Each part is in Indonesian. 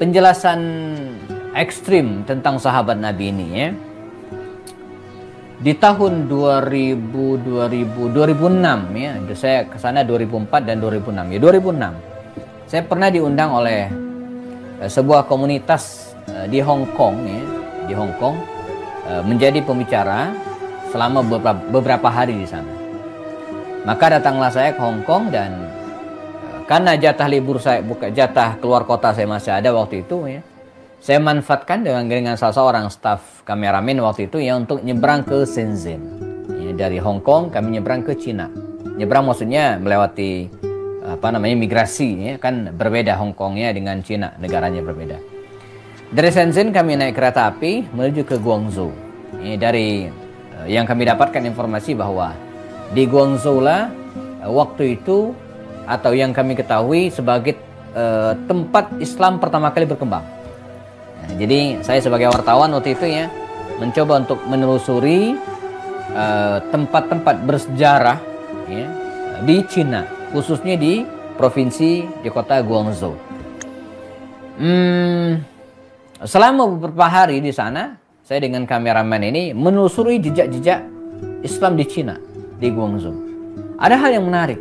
penjelasan ekstrim tentang sahabat Nabi ini ya. Di tahun 2006 ya, saya ke sana 2004 dan 2006 ya. 2006 saya pernah diundang oleh sebuah komunitas di Hong Kong ya, di Hong Kong menjadi pembicara selama beberapa hari di sana. Maka datanglah saya ke Hong Kong dan karena jatah libur saya, bukan jatah keluar kota saya masih ada waktu itu ya. Saya manfaatkan dengan salah seorang staf kameramen waktu itu ya untuk nyebrang ke Shenzhen. Ya, dari Hong Kong kami nyebrang ke Cina. Nyebrang maksudnya melewati migrasi ya, kan berbeda Hong Kongnya dengan Cina, negaranya berbeda. Dari Shenzhen kami naik kereta api menuju ke Guangzhou. Ya, dari yang kami dapatkan informasi bahwa di Guangzhou lah waktu itu atau yang kami ketahui sebagai tempat Islam pertama kali berkembang. Nah, jadi saya sebagai wartawan waktu itu ya mencoba untuk menelusuri tempat-tempat bersejarah ya, di Cina, khususnya di kota Guangzhou. Selama beberapa hari di sana, saya dengan kameramen ini menelusuri jejak-jejak Islam di Cina, di Guangzhou. Ada hal yang menarik.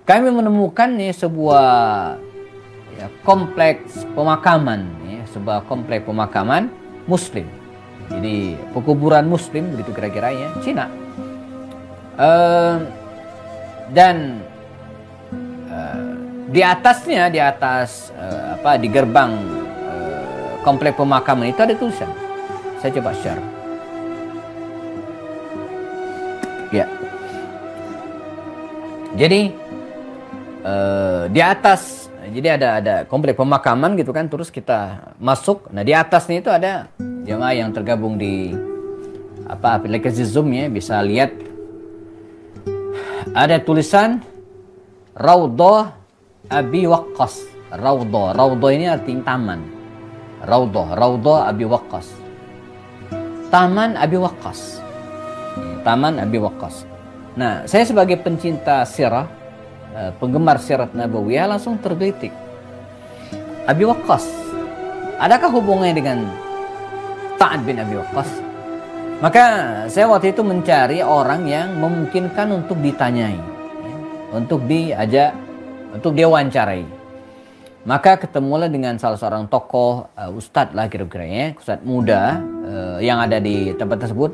Kami menemukan nih sebuah kompleks pemakaman ya, sebuah kompleks pemakaman Muslim. Jadi pekuburan Muslim begitu kira-kira ya, Cina. Dan di atasnya, di gerbang kompleks pemakaman itu ada tulisan. Saya coba share. Ya. Jadi di atas, jadi ada kompleks pemakaman gitu kan, terus kita masuk. Nah di atasnya itu ada jemaah yang tergabung di aplikasi Zoom ya, bisa lihat ada tulisan Raudhah Abi Waqqas. Raudhah ini artinya taman. Raudhah Abi Waqqas. Taman Abi Waqqas. Taman Abi Waqqas. Nah, saya sebagai pencinta sirah, penggemar sirat Nabawiyah langsung tergelitik. Abi Waqqas, adakah hubungannya dengan Sa'ad bin Abi Waqqas? Maka saya waktu itu mencari orang yang memungkinkan untuk ditanyai, ya, untuk diajak, untuk diwawancarai. Maka ketemulah dengan salah seorang tokoh ustadz lah kira-kira ya, ustadz muda yang ada di tempat tersebut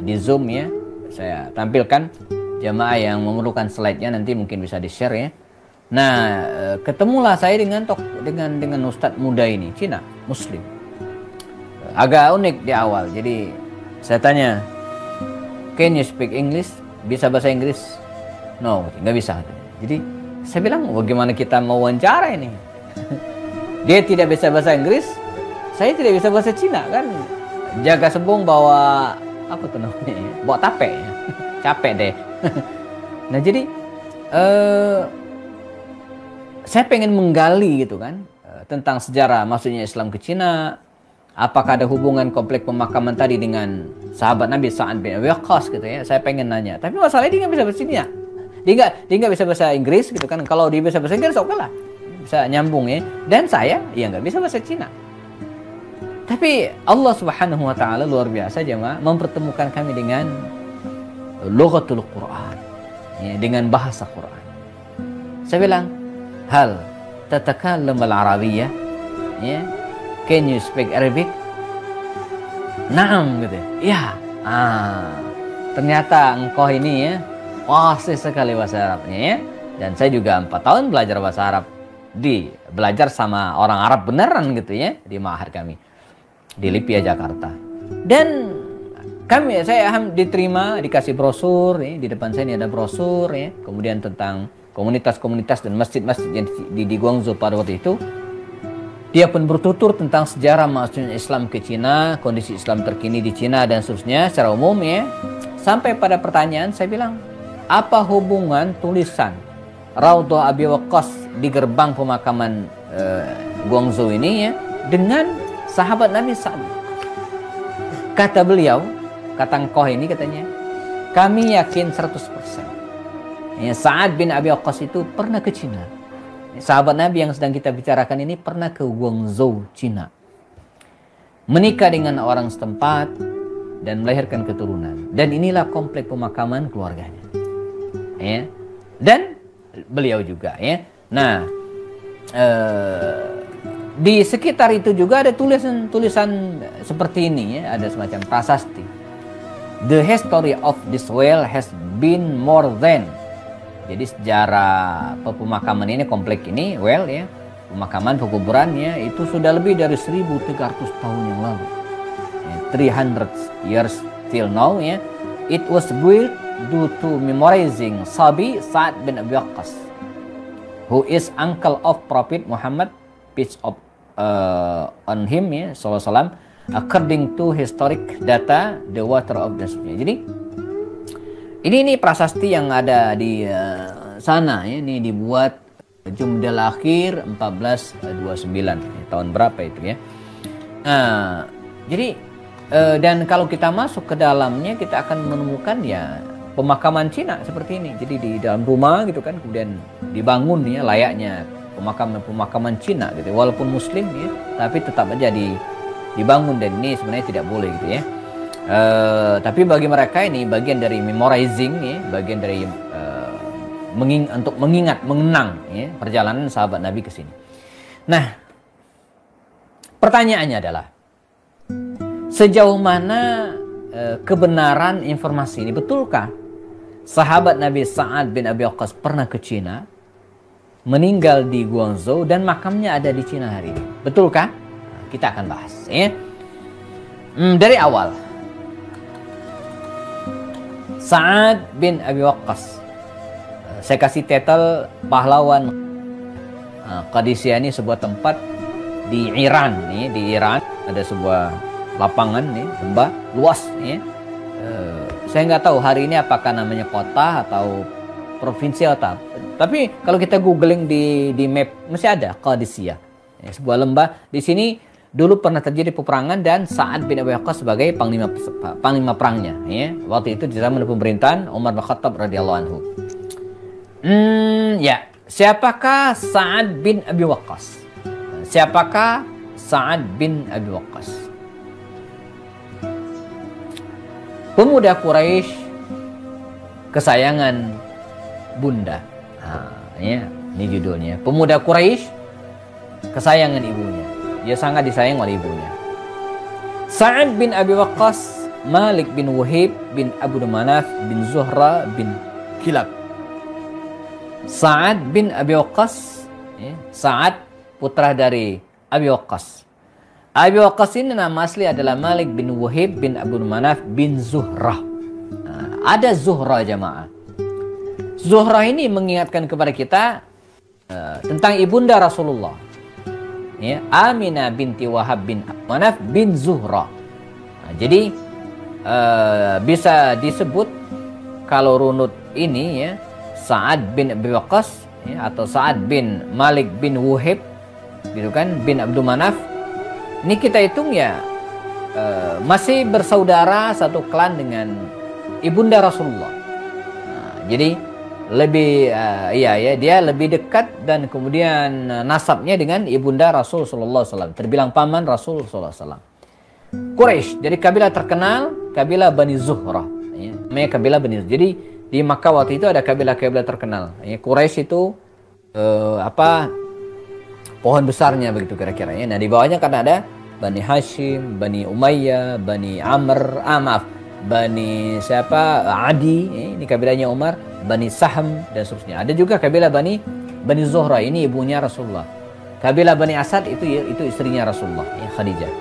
di Zoom ya. Saya tampilkan jamaah yang memerlukan slide-nya nanti mungkin bisa di-share ya. Nah, ketemulah saya dengan ustadz muda ini, Cina, Muslim. Agak unik di awal. Jadi saya tanya, "Can you speak English?" Bisa bahasa Inggris? No, nggak bisa. Jadi saya bilang, bagaimana kita mau wawancara ini? Dia tidak bisa bahasa Inggris, saya tidak bisa bahasa Cina kan. Jaga sembung bawa apa tuh namanya? Bawa tape ya. Capek deh. Nah jadi saya pengen menggali gitu kan tentang sejarah maksudnya Islam ke Cina. Apakah ada hubungan kompleks pemakaman tadi dengan sahabat Nabi Sa'ad bin Abi Waqqas gitu ya. Saya pengen nanya. Tapi masalahnya dia nggak bisa bahasa Cina. Dia nggak bisa bahasa Inggris gitu kan. Kalau dia bisa bahasa Inggris oke lah. Bisa nyambung ya. Dan saya ya nggak bisa bahasa Cina. Tapi Allah Subhanahu wa taala luar biasa jemaah mempertemukan kami dengan lughatul Quran. Ya, dengan bahasa Quran. Saya bilang, "Hal tatakallam al-Arabiyyah?" Ya. "Can you speak Arabic?" "Naam," gitu ya. Ternyata engkau ini ya fasih sekali bahasa Arabnya ya. Dan saya juga 4 tahun belajar bahasa Arab belajar sama orang Arab beneran gitu ya di ma'had kami di Lipia Jakarta. Dan saya diterima, dikasih brosur ya. Di depan saya ini ada brosur ya. Kemudian tentang komunitas-komunitas dan masjid-masjid yang di Guangzhou pada waktu itu. Dia pun bertutur tentang sejarah masuknya Islam ke Cina, kondisi Islam terkini di Cina dan seterusnya secara umum ya. Sampai pada pertanyaan saya bilang, apa hubungan tulisan Raudhah Abi Waqqas di gerbang pemakaman Guangzhou ini ya dengan sahabat Nabi Sa'ad? Kata beliau, kata engkau ini katanya, kami yakin 100% ya, Sa'ad bin Abi Waqqas itu pernah ke Cina sahabat Nabi yang sedang kita bicarakan ini pernah ke Guangzhou, Cina. Menikah dengan orang setempat dan melahirkan keturunan. Dan inilah komplek pemakaman keluarganya. Ya. Dan beliau juga ya. Nah, di sekitar itu juga ada tulisan-tulisan seperti ini ya, ada semacam prasasti. The history of this well has been more than. Jadi sejarah pemakaman ini, komplek ini, well ya, pemakaman pekuburannya itu sudah lebih dari 1300 tahun yang lalu. 300 years till now ya. It was built due to memorizing Sabi Sa'ad bin Abi Waqqas, who is uncle of Prophet Muhammad, peace on him ya, sallallahu alaihi wasallam, according to historic data the water of the sea. Jadi ini prasasti yang ada di sana ya, ini dibuat Jumdal Akhir 1429 tahun berapa itu ya. Nah, jadi dan kalau kita masuk ke dalamnya kita akan menemukan ya pemakaman Cina seperti ini. Jadi di dalam rumah gitu kan, kemudian dibangun ya layaknya pemakaman Cina gitu. Walaupun Muslim ya, tapi tetap aja dibangun, dan ini sebenarnya tidak boleh gitu ya. Tapi bagi mereka ini bagian dari memorizing ya, bagian dari untuk mengingat, mengenang ya, perjalanan sahabat Nabi ke sini. Nah, pertanyaannya adalah sejauh mana kebenaran informasi ini? Betulkah sahabat Nabi Sa'ad bin Abi Waqqas pernah ke Cina, meninggal di Guangzhou, dan makamnya ada di Cina hari ini? Betulkah? Kita akan bahas ya. Dari awal, Sa'ad bin Abi Waqqas, saya kasih titel pahlawan Qadisiyah. Ini sebuah tempat di Iran nih, di Iran ada sebuah lapangan nih, lembah luas nih. Saya nggak tahu hari ini apakah namanya kota atau provinsi atau apa. Tapi kalau kita googling di map masih ada Qadisiyah, ya, sebuah lembah. Di sini dulu pernah terjadi peperangan dan Sa'ad bin Abi Waqqas sebagai panglima perangnya ya. Waktu itu di zaman pemerintahan Umar bin Khattab radhiyallahu anhu. Ya, siapakah Sa'ad bin Abi Waqqas? Siapakah Sa'ad bin Abi Waqqas? Pemuda Quraisy kesayangan bunda. Ya, ini judulnya. Pemuda Quraisy kesayangan ibunya. Dia sangat disayang oleh ibunya. Sa'ad bin Abi Waqqas, Malik bin Wahib bin Abu Manaf bin Zuhra bin Kilab. Sa'ad bin Abi Waqqas, ya, Sa'ad putra dari Abi Waqqas. Abi Waqqas ini nama asli adalah Malik bin Wahib bin Abu Manaf bin Zuhrah. Ada Zuhrah jamaah. Zuhrah ini mengingatkan kepada kita tentang ibunda Rasulullah. Ya, Aminah binti Wahab bin Manaf bin Zuhrah. Jadi bisa disebut kalau runut ini ya, Sa'ad bin Abi Waqqas ya, atau Sa'ad bin Malik bin Wahib gitu kan, bin Abdul Manaf. Ini kita hitung ya masih bersaudara satu klan dengan ibunda Rasulullah. Jadi lebih dia lebih dekat, dan kemudian nasabnya dengan ibunda Rasul sallallahu alaihi wasallam, terbilang paman Rasul sallallahu alaihi wasallam. Quraisy dari kabilah terkenal, kabilah Bani Zuhrah ya, namanya kabilah Bani Zuhrah. Jadi di Makkah waktu itu ada kabilah-kabilah terkenal ya. Quraisy itu pohon besarnya begitu kira-kira ya. Nah, di bawahnya kan ada Bani Hashim, Bani Umayyah, Bani Amr, Bani Adi, ini kabilahnya Umar, Bani Saham dan seterusnya. Ada juga kabilah Bani Zuhra, ini ibunya Rasulullah. Kabilah Bani Asad itu istrinya Rasulullah, ya, Khadijah.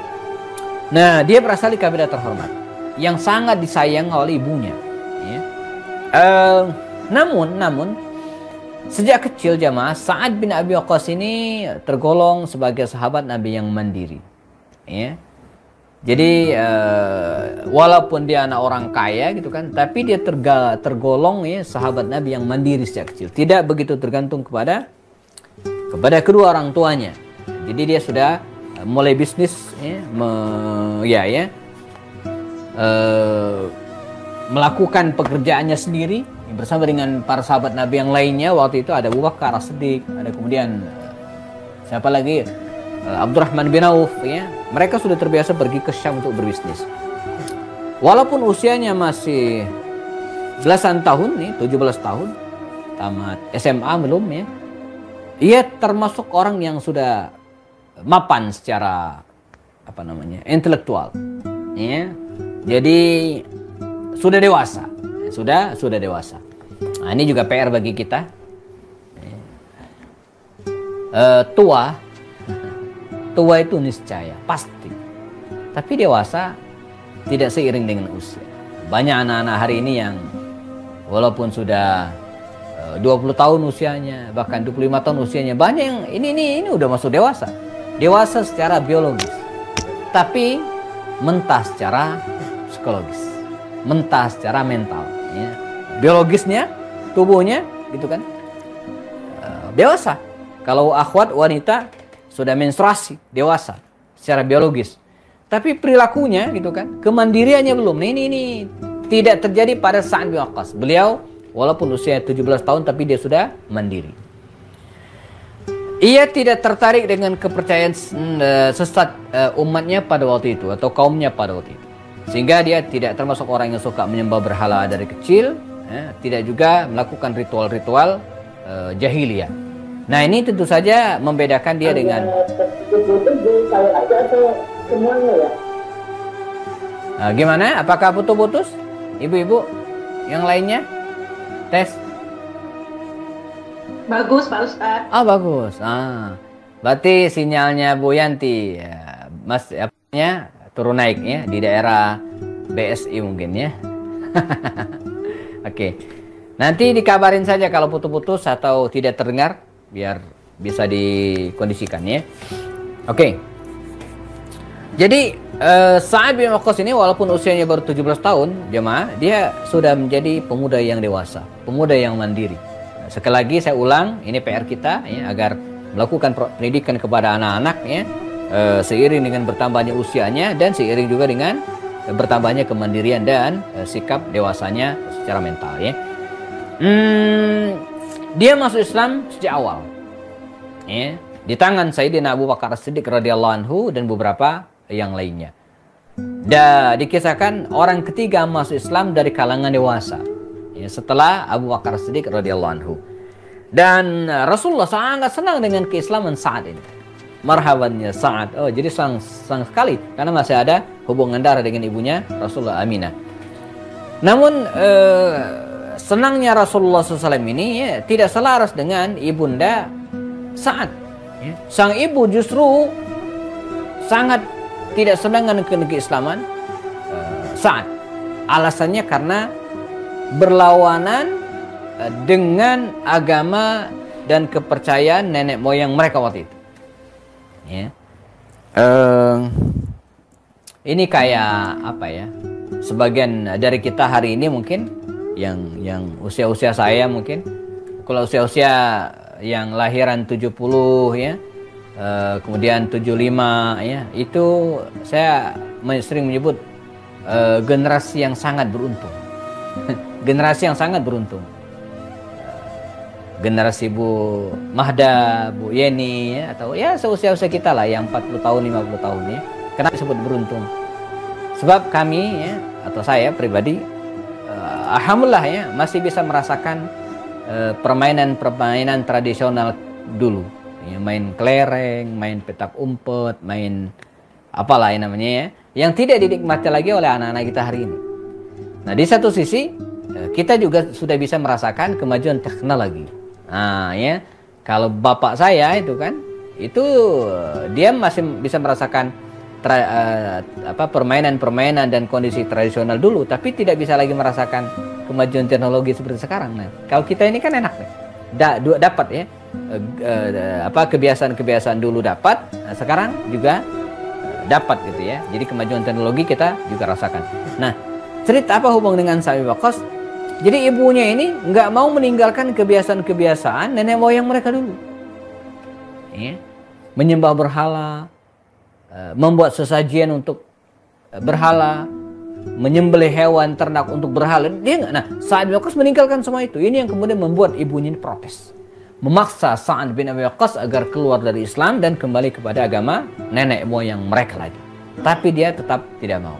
Nah, dia berasal di kabilah terhormat yang sangat disayang oleh ibunya. Ya. Namun sejak kecil jamaah, Sa'ad bin Abi Waqqas ini tergolong sebagai sahabat Nabi yang mandiri. Ya. Jadi walaupun dia anak orang kaya gitu kan, tapi dia tergolong ya sahabat Nabi yang mandiri sejak kecil. Tidak begitu tergantung kepada kedua orang tuanya. Jadi dia sudah mulai bisnis ya, melakukan pekerjaannya sendiri, bersama dengan para sahabat Nabi yang lainnya waktu itu ada Abu Bakar As-Siddiq, ada kemudian siapa lagi, Abdurrahman bin Auf, ya. Mereka sudah terbiasa pergi ke Syam untuk berbisnis. Walaupun usianya masih belasan tahun nih, 17 tahun, tamat SMA belum ya. Ia termasuk orang yang sudah mapan secara intelektual, ya. Jadi sudah dewasa, sudah dewasa. Nah, ini juga PR bagi kita. Tua itu niscaya pasti, tapi dewasa tidak seiring dengan usia. Banyak anak-anak hari ini yang walaupun sudah 20 tahun usianya, bahkan 25 tahun usianya, banyak yang ini udah masuk dewasa. Dewasa secara biologis, tapi mentah secara psikologis, mentah secara mental, ya. Biologisnya, tubuhnya gitu kan, dewasa. Kalau akhwat wanita sudah menstruasi, dewasa secara biologis, tapi perilakunya gitu kan, kemandiriannya belum. Ini tidak terjadi pada Sa'ad bin Waqqas. Beliau walaupun usia 17 tahun tapi dia sudah mandiri. Ia tidak tertarik dengan kepercayaan sesat umatnya pada waktu itu atau kaumnya pada waktu itu. Sehingga dia tidak termasuk orang yang suka menyembah berhala dari kecil, tidak juga melakukan ritual-ritual jahiliyah. Nah, ini tentu saja membedakan dia dengan gimana? Apakah putus-putus? Ibu-ibu yang lainnya? Tes? Bagus, Pak Ustadz. Oh, bagus. Berarti sinyalnya Bu Yanti, ya, Mas, turun naik ya di daerah BSI mungkin ya. Oke. Nanti dikabarin saja kalau putus-putus atau tidak terdengar, biar bisa dikondisikan ya. Oke. Jadi Sa'ad bin Waqqas ini walaupun usianya baru 17 tahun, jemaah, dia sudah menjadi pemuda yang dewasa, pemuda yang mandiri. Sekali lagi saya ulang, ini PR kita ya, agar melakukan pendidikan kepada anak-anak ya, seiring dengan bertambahnya usianya dan seiring juga dengan bertambahnya kemandirian dan sikap dewasanya secara mental ya. Dia masuk Islam sejak awal ya, di tangan Sayyidina Abu Bakar As-Siddiq radhiyallahu anhu dan beberapa yang lainnya. Dan dikisahkan orang ketiga masuk Islam dari kalangan dewasa ya, setelah Abu Bakar As-Siddiq radhiyallahu anhu. Dan Rasulullah sangat senang dengan keislaman Sa'ad ini. Marhaban ya Sa'ad. Oh, jadi senang sekali karena masih ada hubungan darah dengan ibunya Rasulullah Aminah. Namun senangnya Rasulullah SAW ini ya, tidak selaras dengan ibunda Sa'ad ya. Sang ibu justru sangat tidak senang dengan keislaman Sa'ad. Alasannya karena berlawanan dengan agama dan kepercayaan nenek moyang mereka waktu itu. Ya. Ini kayak apa ya? Sebagian dari kita hari ini mungkin yang usia-usia saya mungkin, kalau usia-usia yang lahiran 70 ya, kemudian 75 ya, itu saya sering menyebut generasi yang sangat beruntung. Generasi yang sangat beruntung. Generasi Bu Mahda, Bu Yeni ya, atau ya seusia-usia kita lah yang 40 tahun, 50 tahun ya. Kenapa disebut beruntung? Sebab kami ya, atau saya pribadi alhamdulillah ya, masih bisa merasakan permainan-permainan tradisional dulu. Ya, main kelereng, main petak umpet, main apalah yang namanya ya, yang tidak dinikmati lagi oleh anak-anak kita hari ini. Nah, di satu sisi kita juga sudah bisa merasakan kemajuan teknologi. Nah, ya, kalau bapak saya itu kan, itu dia masih bisa merasakan permainan-permainan dan kondisi tradisional dulu, tapi tidak bisa lagi merasakan kemajuan teknologi seperti sekarang. Nah, kalau kita ini kan enak nih, dapat ya, kebiasaan-kebiasaan dulu dapat, nah, sekarang juga dapat gitu ya. Jadi kemajuan teknologi kita juga rasakan. Nah, cerita apa hubung dengan Sa'ad bin Waqqas? Jadi ibunya ini nggak mau meninggalkan kebiasaan-kebiasaan nenek moyang mereka dulu. Ya. Menyembah berhala, membuat sesajian untuk berhala, menyembelih hewan ternak untuk berhala. Dia nggak. Nah, Sa'ad bin Waqqas meninggalkan semua itu. Ini yang kemudian membuat ibunya ini protes, memaksa Sa'ad bin Abi Waqqas agar keluar dari Islam dan kembali kepada agama nenek moyang mereka lagi. Tapi dia tetap tidak mau.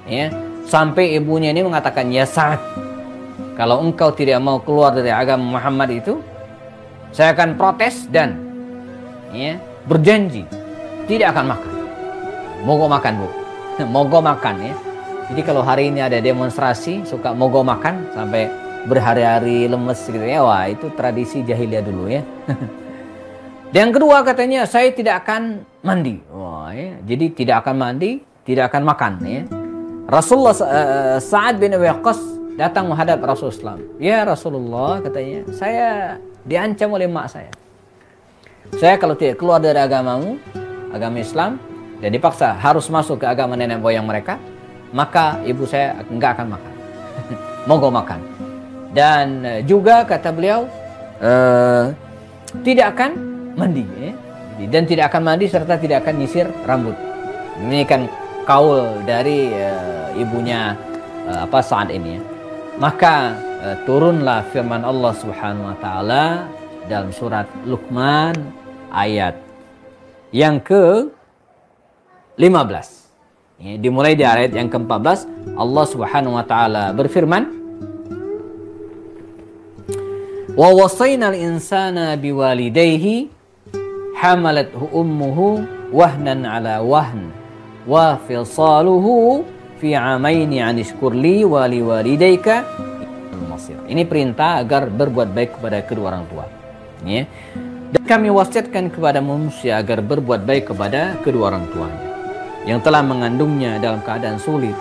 Ya, sampai ibunya ini mengatakan, ya Sa'ad, kalau engkau tidak mau keluar dari agama Muhammad itu, saya akan protes dan ya, berjanji tidak akan makan. Mogok makan, Bu. Mogok makan ya. Jadi kalau hari ini ada demonstrasi suka mogok makan sampai berhari-hari lemes gitu ya. Wah, itu tradisi jahiliyah dulu ya. Dan yang kedua katanya, saya tidak akan mandi. Wah, ya. Jadi tidak akan mandi, tidak akan makan ya. Rasulullah Sa'ad bin Abi Waqqas datang menghadap Rasulullah. Ya Rasulullah, katanya, saya diancam oleh mak saya. Saya kalau tidak keluar dari agamamu, agama Islam, dan dipaksa harus masuk ke agama nenek moyang mereka, maka ibu saya enggak akan makan. Mogok makan. Dan juga kata beliau, tidak akan mandi ya? Dan tidak akan mandi serta tidak akan nyisir rambut. Ini kan kaul dari ibunya Sa'ad ini ya. Maka turunlah firman Allah Subhanahu wa taala dalam surat Luqman ayat yang ke-15. Ya, dimulai di ayat yang ke-14, Allah Subhanahu wa taala berfirman, "Wa wasaynal insana biwalidayhi hamalathu ummuhu wahnan ala wahn wa fisaluhu fi 'amaini an ishkur li wa liwalidayka al-masir." Ini perintah agar berbuat baik kepada kedua orang tua. Ya. Dan kami wasiatkan kepada manusia agar berbuat baik kepada kedua orang tuanya yang telah mengandungnya dalam keadaan sulit,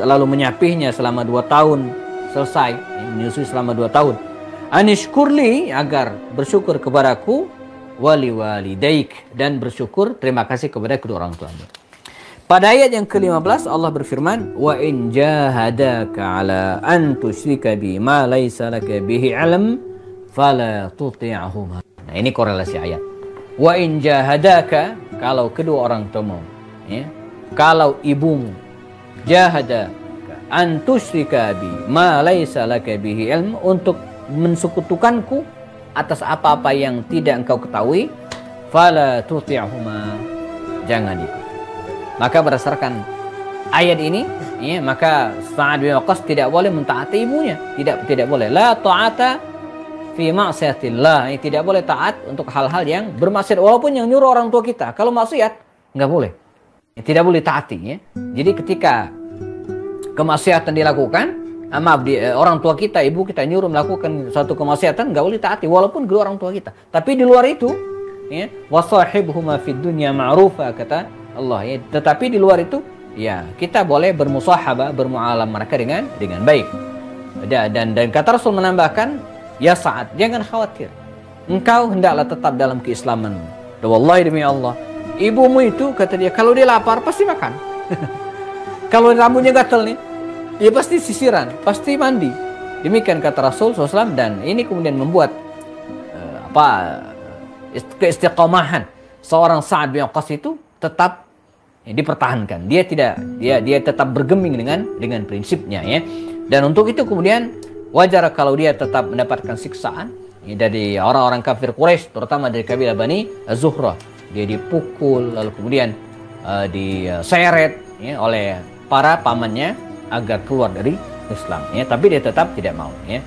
lalu menyapihnya selama 2 tahun, selesai menyusui selama 2 tahun. Anishkurli, agar bersyukur kepadaku, wali walidaik, dan bersyukur terima kasih kepada kedua orang tuanya. Pada ayat yang ke-15 Allah berfirman, wa in jahadaka ala an tusyrika bi ma laysa laka bihi ilm fala tuti'huma. Nah, ini korelasi ayat. Wa in jahadaka, kalau kedua orang tuamu ya, kalau ibumu jahada an tusyrika bi ma laysa laka bihi ilm, untuk mensekutukanku atas apa-apa yang tidak engkau ketahui, fala tuti'huma, jangan ikut. Maka berdasarkan ayat ini ya, maka Sa'ad bin Waqqas tidak boleh mentaati ibunya, tidak boleh. La ta'ata fi ma'siyatillah, tidak boleh taat untuk hal-hal yang bermaksiat, walaupun yang nyuruh orang tua kita. Kalau maksiat nggak boleh, tidak boleh taati ya. Jadi ketika kemaksiatan dilakukan, orang tua kita, ibu kita nyuruh melakukan suatu kemaksiatan, nggak boleh taati walaupun kedua orang tua kita. Tapi di luar itu ya, wasahibhuma fid dunya ma'rufa, kata Allah ya. Tetapi di luar itu ya, kita boleh bermusahabah, bermuamalah mereka dengan baik. Dan kata Rasul menambahkan, ya Sa'ad, jangan khawatir, engkau hendaklah tetap dalam keislamanmu. Wallahi demi Allah, ibumu itu, kata dia, kalau dia lapar pasti makan. Kalau rambutnya gatal nih, dia pasti sisiran, pasti mandi. Demikian kata Rasul SAW. Dan ini kemudian membuat keistiqomahan seorang Sa'ad bin Waqqas itu tetap dipertahankan. Dia tetap bergeming dengan prinsipnya ya. Dan untuk itu kemudian wajar kalau dia tetap mendapatkan siksaan ya, dari orang-orang kafir Quraisy, terutama dari kabilah Bani Az-Zuhrah. Dia dipukul, lalu kemudian diseret ya, oleh para pamannya agar keluar dari Islam ya, tapi dia tetap tidak mau ya.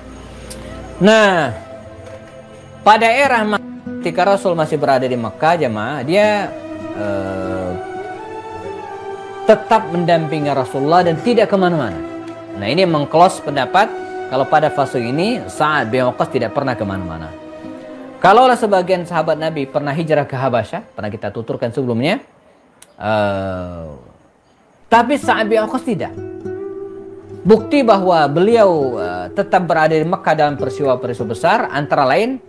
Nah, pada era ketika Rasul masih berada di Mekah, jemaah, dia tetap mendampingi Rasulullah dan tidak kemana-mana. Nah, ini mengclose pendapat kalau pada fase ini Sa'ad bin Waqqas tidak pernah kemana-mana. Kalaulah sebagian sahabat Nabi pernah hijrah ke Habasyah, pernah kita tuturkan sebelumnya, tapi Sa'ad bin Waqqas tidak. Bukti bahwa beliau tetap berada di Mekah dalam peristiwa-peristiwa besar, antara lain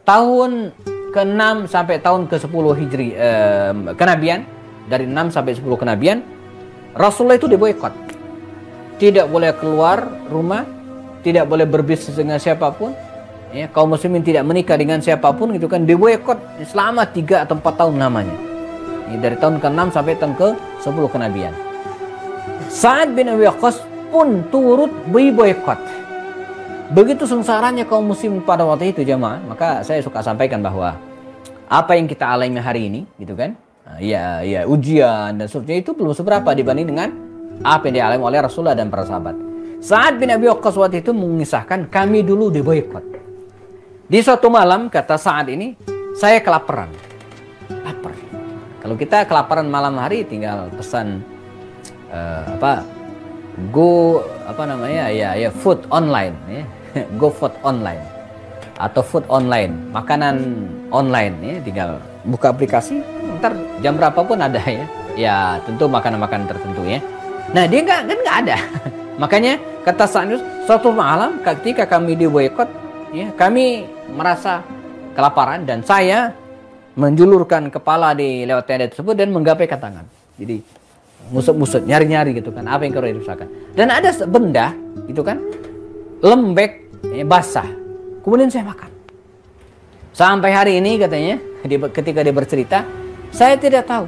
tahun ke-6 sampai tahun ke-10 Hijri kenabian, dari 6 sampai 10 kenabian, Rasulullah itu diboikot. Tidak boleh keluar rumah, tidak boleh berbisnis dengan siapapun. Ya, kaum muslimin tidak menikah dengan siapapun, gitu kan, diboikot selama 3 atau 4 tahun lamanya. Ya, dari tahun ke-6 sampai tahun ke-10 kenabian. Sa'ad bin Abi Waqqas pun turut boykot. Begitu sengsaranya kaum muslim pada waktu itu jemaah, maka saya suka sampaikan bahwa apa yang kita alami hari ini, gitu kan? Ya ujian dan seterusnya itu belum seberapa dibanding dengan apa yang dialami oleh Rasulullah dan para sahabat. Sa'ad bin Abi Waqqas waktu itu mengisahkan, kami dulu diboykot. Di suatu malam, kata Sa'ad ini, saya kelaparan. Lapar. Kalau kita kelaparan malam hari tinggal pesan food online ya. Go food online atau food online, makanan online ya, tinggal buka aplikasi, ntar jam berapa pun ada ya. Ya tentu makanan-makanan tertentu ya. Nah dia nggak ada. Makanya kata Sa'ad, suatu malam ketika kami diboykot ya, kami merasa kelaparan dan saya menjulurkan kepala di lewat tenda tersebut dan menggapaikan tangan. Jadi musut-musut, nyari-nyari gitu kan, apa yang kau rusakan. Dan ada benda gitu kan, lembek, basah. Kemudian saya makan. Sampai hari ini katanya, ketika dia bercerita, saya tidak tahu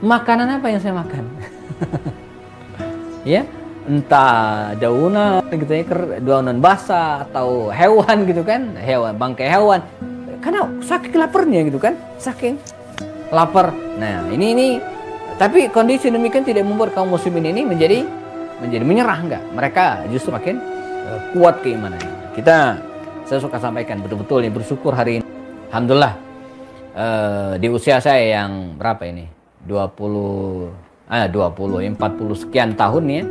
makanan apa yang saya makan. Ya, entah daunan gitu ya, daunan basah atau hewan gitu kan, bangkai hewan. Karena saking laparnya gitu kan, saking lapar. Nah ini tapi kondisi demikian tidak membuat kaum muslimin ini menjadi menyerah, enggak. Mereka justru makin kuat keimanannya. Saya suka sampaikan betul-betul bersyukur hari ini. Alhamdulillah di usia saya yang berapa ini? 40 sekian tahun ya.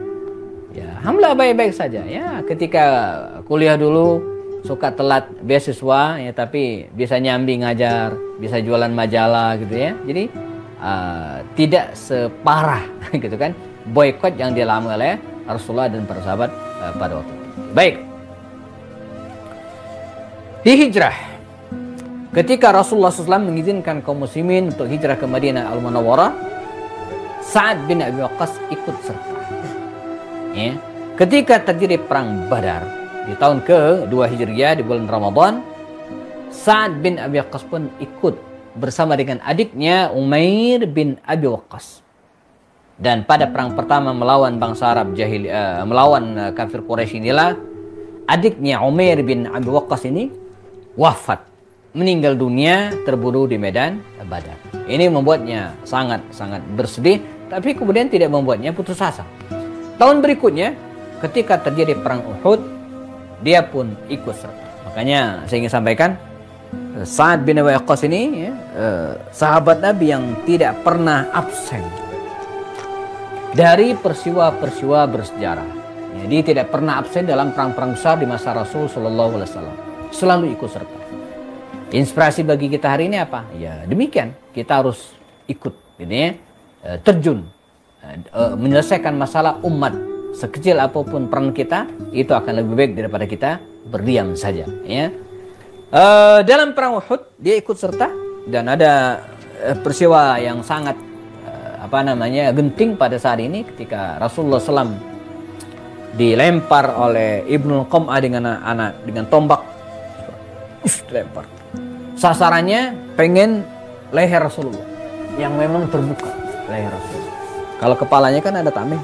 Ya, alhamdulillah baik-baik saja ya. Ketika kuliah dulu suka telat beasiswa ya, tapi bisa nyambi ngajar, bisa jualan majalah gitu ya. Jadi tidak separah gitu kan boykot yang dialami oleh Rasulullah dan para sahabat pada waktu itu. Baik. Di hijrah, ketika Rasulullah SAW mengizinkan kaum muslimin untuk hijrah ke Madinah Al-Munawwarah, Sa'ad bin Abi Waqqas ikut serta. Ya. Ketika terjadi perang Badar di tahun ke-2 Hijriah di bulan Ramadan, Sa'ad bin Abi Waqqas pun ikut bersama dengan adiknya Umair bin Abi Waqqas. Dan pada perang pertama melawan bangsa Arab melawan kafir Quraisy inilah adiknya Umair bin Abi Waqqas ini wafat, meninggal dunia terbunuh di medan Badar. Ini membuatnya sangat bersedih, tapi kemudian tidak membuatnya putus asa. Tahun berikutnya ketika terjadi perang Uhud, dia pun ikut serta. Makanya saya ingin sampaikan, Sa'ad bin Abi Waqqas ini ya, sahabat Nabi yang tidak pernah absen dari peristiwa-peristiwa bersejarah. Ya, dia tidak pernah absen dalam perang-perang besar di masa Rasul Shallallahu Alaihi Wasallam. Selalu ikut serta. Inspirasi bagi kita hari ini apa? Ya demikian, kita harus ikut, gitu ya, terjun, menyelesaikan masalah umat. Sekecil apapun peran kita, itu akan lebih baik daripada kita berdiam saja. Ya. Dalam perang Uhud dia ikut serta, dan ada peristiwa yang sangat genting pada saat ini ketika Rasulullah SAW dilempar oleh Ibnul Qam'ah dengan tombak. Dilempar. Sasarannya pengen leher Rasulullah yang memang terbuka, leher Rasulullah. Kalau kepalanya kan ada tameng.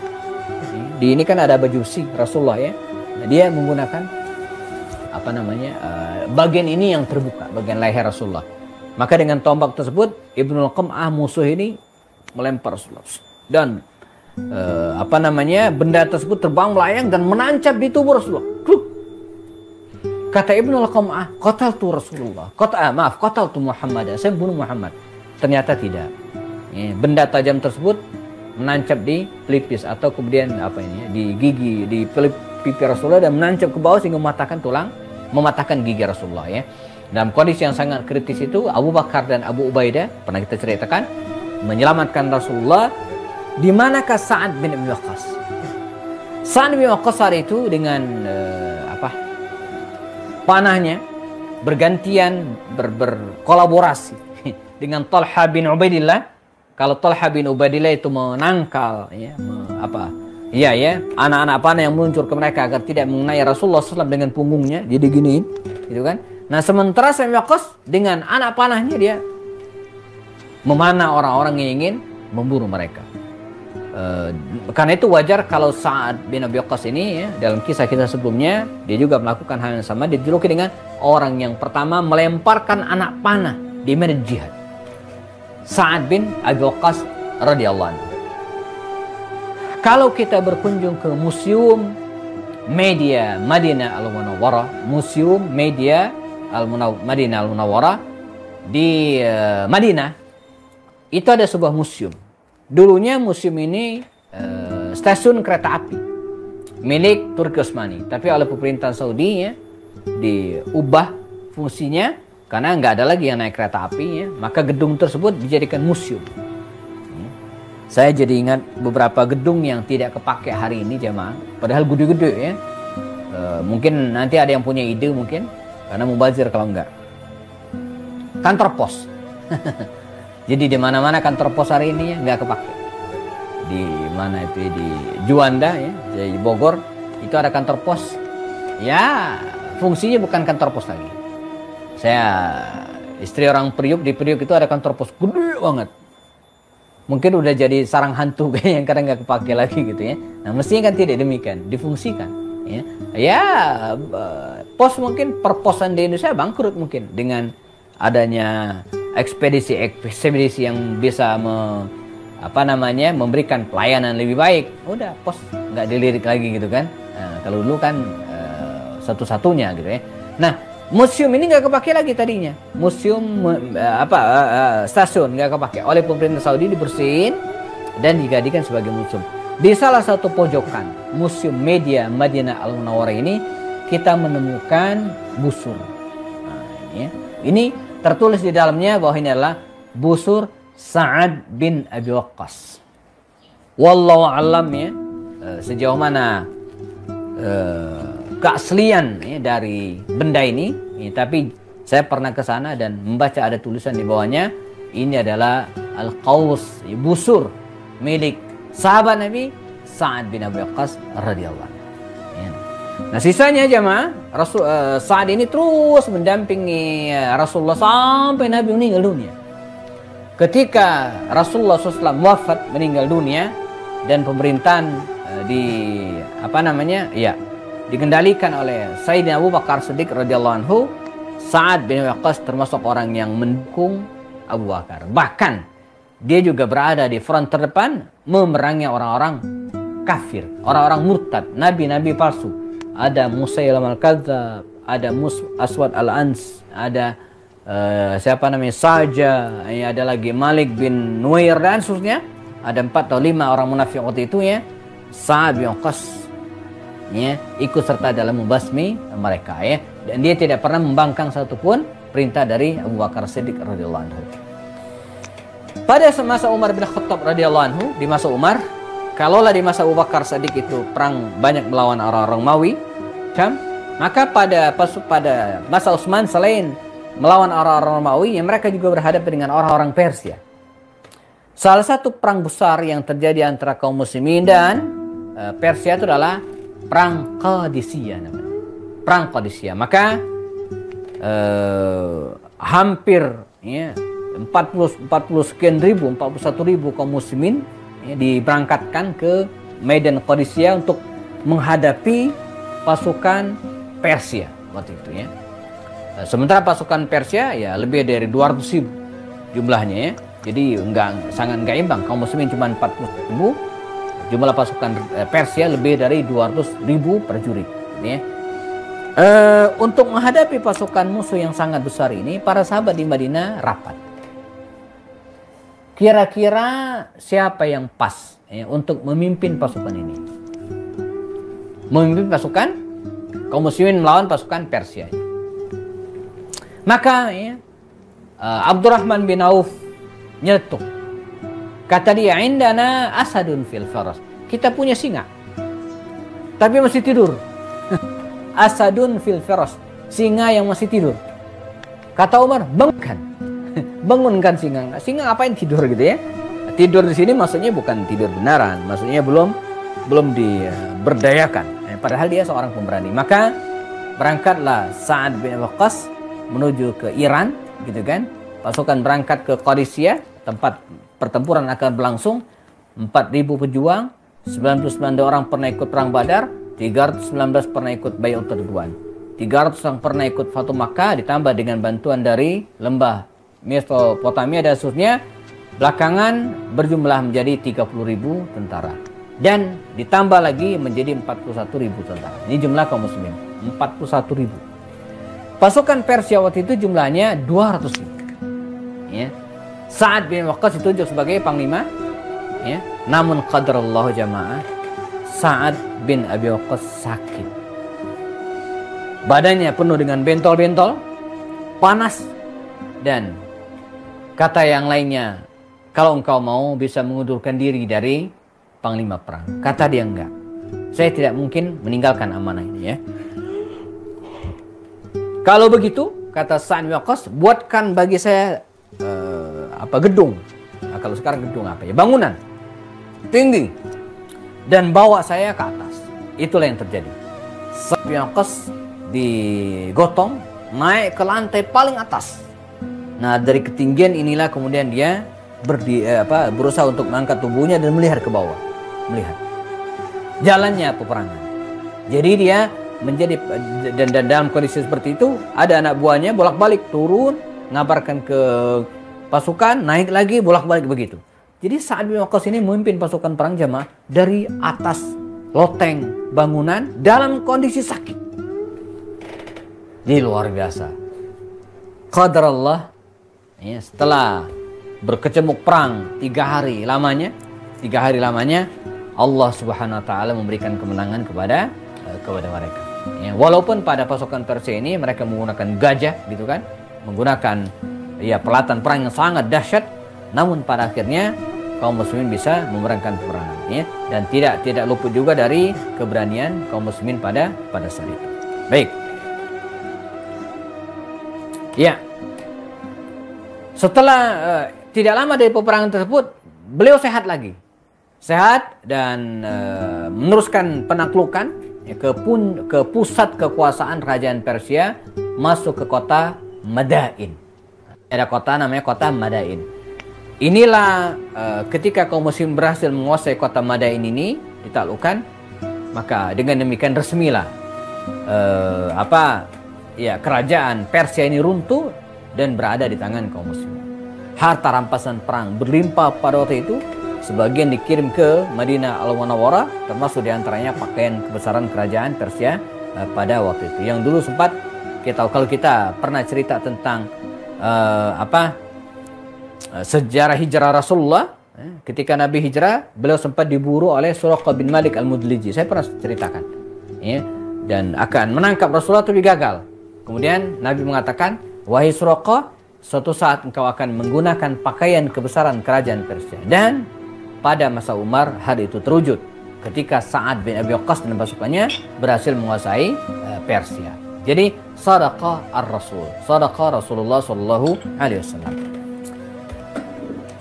Di ini kan ada bajusi Rasulullah ya. Nah, dia menggunakan bagian ini yang terbuka, bagian leher Rasulullah. Maka dengan tombak tersebut Ibnul Qam'ah musuh ini melempar Rasulullah, dan benda tersebut terbang melayang dan menancap di tubuh Rasulullah. Kata Ibnul Qam'ah, qataltu Rasulullah. Qataltu Muhammad. Saya bunuh Muhammad. Ternyata tidak. Ya, benda tajam tersebut menancap di pelipis atau kemudian di gigi, di pipi Rasulullah, dan menancap ke bawah sehingga mematahkan gigi Rasulullah ya. Dalam kondisi yang sangat kritis itu, Abu Bakar dan Abu Ubaidah pernah kita ceritakan menyelamatkan Rasulullah. Di manakah Sa'ad bin Abi Waqqas? Sa'ad bin Abi Waqqas saat itu dengan panahnya bergantian berkolaborasi dengan Talha bin Ubaidillah. Kalau Talha bin Ubaidillah itu menangkal anak-anak panah yang meluncur ke mereka agar tidak mengenai Rasulullah SAW dengan punggungnya, jadi giniin gitu kan. Nah sementara Sa'ad bin Waqqas dengan anak panahnya dia memanah orang-orang yang ingin memburu mereka. Karena itu wajar kalau Sa'ad bin Abi Waqqas ini ya, dalam kisah-kisah sebelumnya dia juga melakukan hal yang sama. Dijuluki dengan orang yang pertama melemparkan anak panah di medan jihad. Sa'ad bin Abi Waqqas radhiyallahu anhu. Kalau kita berkunjung ke Museum Media Madinah Al-Munawwarah, Museum Media Madinah Al-Munawwarah di Madinah, itu ada sebuah museum. Dulunya museum ini stasiun kereta api milik Turki Utsmani, tapi oleh pemerintahan Saudi ya diubah fungsinya karena nggak ada lagi yang naik kereta api ya, maka gedung tersebut dijadikan museum. Saya jadi ingat beberapa gedung yang tidak kepake hari ini jemaah, padahal gede-gede ya. Mungkin nanti ada yang punya ide mungkin, karena mubazir kalau enggak. Kantor pos. Jadi di mana-mana kantor pos hari ini ya nggak kepake. Di mana itu di Juanda ya, di Bogor itu ada kantor pos. Ya fungsinya bukan kantor pos lagi. Saya istri orang Priuk, di Priuk itu ada kantor pos gede banget. Mungkin udah jadi sarang hantu kayaknya yang kadang nggak kepake lagi gitu ya. Nah mestinya kan tidak demikian, difungsikan. Ya pos mungkin perposan di Indonesia bangkrut mungkin dengan adanya ekspedisi yang bisa memberikan pelayanan lebih baik. Udah pos nggak dilirik lagi gitu kan. Nah, kalau dulu kan satu-satunya gitu ya. Nah museum ini nggak kepake lagi tadinya. Museum stasiun nggak kepake, oleh pemerintah Saudi dibersihin dan dijadikan sebagai museum. Di salah satu pojokan Museum Media Madinah Al-Munawwarah ini kita menemukan busur. Nah, ini tertulis di dalamnya bahwa ini adalah busur Sa'ad bin Abi Waqqas. Wallahu a'lam ya, sejauh mana keaslian ya, dari benda ini ya, tapi saya pernah ke sana dan membaca ada tulisan di bawahnya ini adalah al-qaus, ya, busur milik sahabat Nabi Sa'ad bin Abi Waqqas radhiyallahu anhu. Ya. Nah sisanya jemaah Sa'ad ini terus mendampingi Rasulullah sampai Nabi meninggal dunia. Ketika Rasulullah SAW wafat meninggal dunia dan pemerintahan dikendalikan oleh Sayyidina Abu Bakar Siddiq radhiyallahu anhu, Sa'ad bin Waqqas termasuk orang yang mendukung Abu Bakar. Bahkan dia juga berada di front terdepan memerangi orang-orang kafir, orang-orang murtad, nabi-nabi palsu. Ada Musailamah al-Kadzdzab, ada Aswad al-Ans, ada Saja, ada lagi Malik bin Nuair dan seterusnya. Ada 4 atau 5 orang munafik waktu itu ya. Sa'ad bin Waqqas ya, ikut serta dalam membasmi mereka ya, dan dia tidak pernah membangkang satupun perintah dari Abu Bakar Siddiq radhiyallahu anhu. Pada masa Umar bin Khattab radhiyallahu anhu, di masa Umar, kalaulah di masa Abu Bakar Siddiq itu perang banyak melawan orang-orang Romawi, maka pada masa Utsman selain melawan orang-orang Romawi, yang mereka juga berhadapan dengan orang-orang Persia. Salah satu perang besar yang terjadi antara kaum muslimin dan Persia itu adalah Perang Qadisiyah namanya. Perang Qadisiyah. Maka hampir ya, 41 ribu kaum muslimin ya, diberangkatkan ke Medan Qadisiyah untuk menghadapi pasukan Persia waktu itu ya. Sementara pasukan Persia ya lebih dari 200.000 jumlahnya ya. Jadi sangat nggak imbang. Kaum muslimin cuma 40.000, jumlah pasukan Persia lebih dari 200.000 prajurit ya. Untuk menghadapi pasukan musuh yang sangat besar ini, para sahabat di Madinah rapat. Kira-kira siapa yang pas ya, untuk memimpin pasukan ini? Memimpin pasukan kaum muslimin melawan pasukan Persia. Maka ya, Abdurrahman bin Auf nyetuk. Kata dia, indana asadun fil faras. Kita punya singa, tapi masih tidur. Asadun fil faras, singa yang masih tidur. Kata Umar, bangunkan singa. Singa ngapain tidur gitu ya? Tidur di sini maksudnya bukan tidur benaran, maksudnya belum diberdayakan. Padahal dia seorang pemberani. Maka berangkatlah Sa'ad bin Waqqas menuju ke Iran, gitu kan? Pasukan berangkat ke Qadisiyah, tempat pertempuran akan berlangsung. 4.000 pejuang, 99 orang pernah ikut perang Badar, 319 pernah ikut Bai'atul Ridwan, 300 orang pernah ikut Fatu Makkah, ditambah dengan bantuan dari lembah Mesopotamia dan seterusnya. Belakangan berjumlah menjadi 30.000 tentara. Dan ditambah lagi menjadi 41.000 tentara. Ini jumlah kaum muslimin, 41.000. Pasukan Persia waktu itu jumlahnya 200.000. Ya. Sa'ad bin Waqqas ditunjuk sebagai panglima. Ya. Namun qadarallahu jamaah, Sa'ad bin Abi Waqqas sakit. Badannya penuh dengan bentol-bentol, panas, dan kata yang lainnya, kalau engkau mau bisa mengundurkan diri dari panglima perang. Kata dia, enggak. Saya tidak mungkin meninggalkan amanah ini ya. Kalau begitu, kata Sa'ad bin Waqqas, buatkan bagi saya gedung. Nah, kalau sekarang gedung apa ya? Bangunan tinggi. Dan bawa saya ke atas. Itulah yang terjadi. Sa'ad bin Waqqas digotong naik ke lantai paling atas. Nah, dari ketinggian inilah kemudian dia berusaha untuk mengangkat tubuhnya dan melihat ke bawah, melihat jalannya peperangan. Jadi dia menjadi dan dalam kondisi seperti itu ada anak buahnya bolak-balik turun, ngabarkan ke pasukan, naik lagi, bolak-balik begitu. Jadi Sa'ad bin Waqqas ini memimpin pasukan perang jamaah dari atas loteng bangunan dalam kondisi sakit. Ini luar biasa. Qadar Allah, ya, setelah berkecamuk perang 3 hari lamanya, Allah Subhanahu wa taala memberikan kemenangan kepada mereka. Ya, walaupun pada pasukan Persia ini mereka menggunakan gajah gitu kan, menggunakan peralatan perang yang sangat dahsyat, namun pada akhirnya kaum muslimin bisa memenangkan peperangan ya, dan tidak luput juga dari keberanian kaum muslimin pada saat itu. Baik. Ya. Setelah tidak lama dari peperangan tersebut, beliau sehat lagi. Sehat dan meneruskan penaklukan ya, ke pusat kekuasaan kerajaan Persia, masuk ke kota Madain. Ada kota namanya kota Madain. Inilah ketika kaum muslim berhasil menguasai kota Madain ini, ditaklukkan, maka dengan demikian resmilah kerajaan Persia ini runtuh dan berada di tangan kaum muslim. Harta rampasan perang berlimpah pada waktu itu, sebagian dikirim ke Madinah Al-Munawwarah, termasuk diantaranya pakaian kebesaran kerajaan Persia pada waktu itu. Yang dulu sempat kalau kita pernah cerita tentang sejarah hijrah Rasulullah, ketika Nabi hijrah, beliau sempat diburu oleh Suraqah bin Malik Al-Mudliji. Saya pernah ceritakan, ya, dan akan menangkap Rasulullah tapi gagal. Kemudian Nabi mengatakan, wahai Suraqah, suatu saat engkau akan menggunakan pakaian kebesaran kerajaan Persia. Dan pada masa Umar hal itu terwujud ketika Sa'ad bin Abi Waqqas dan pasukannya berhasil menguasai Persia. Jadi sadaqa ar-Rasul, sadaqa Rasulullah sallallahu alaihi wasallam.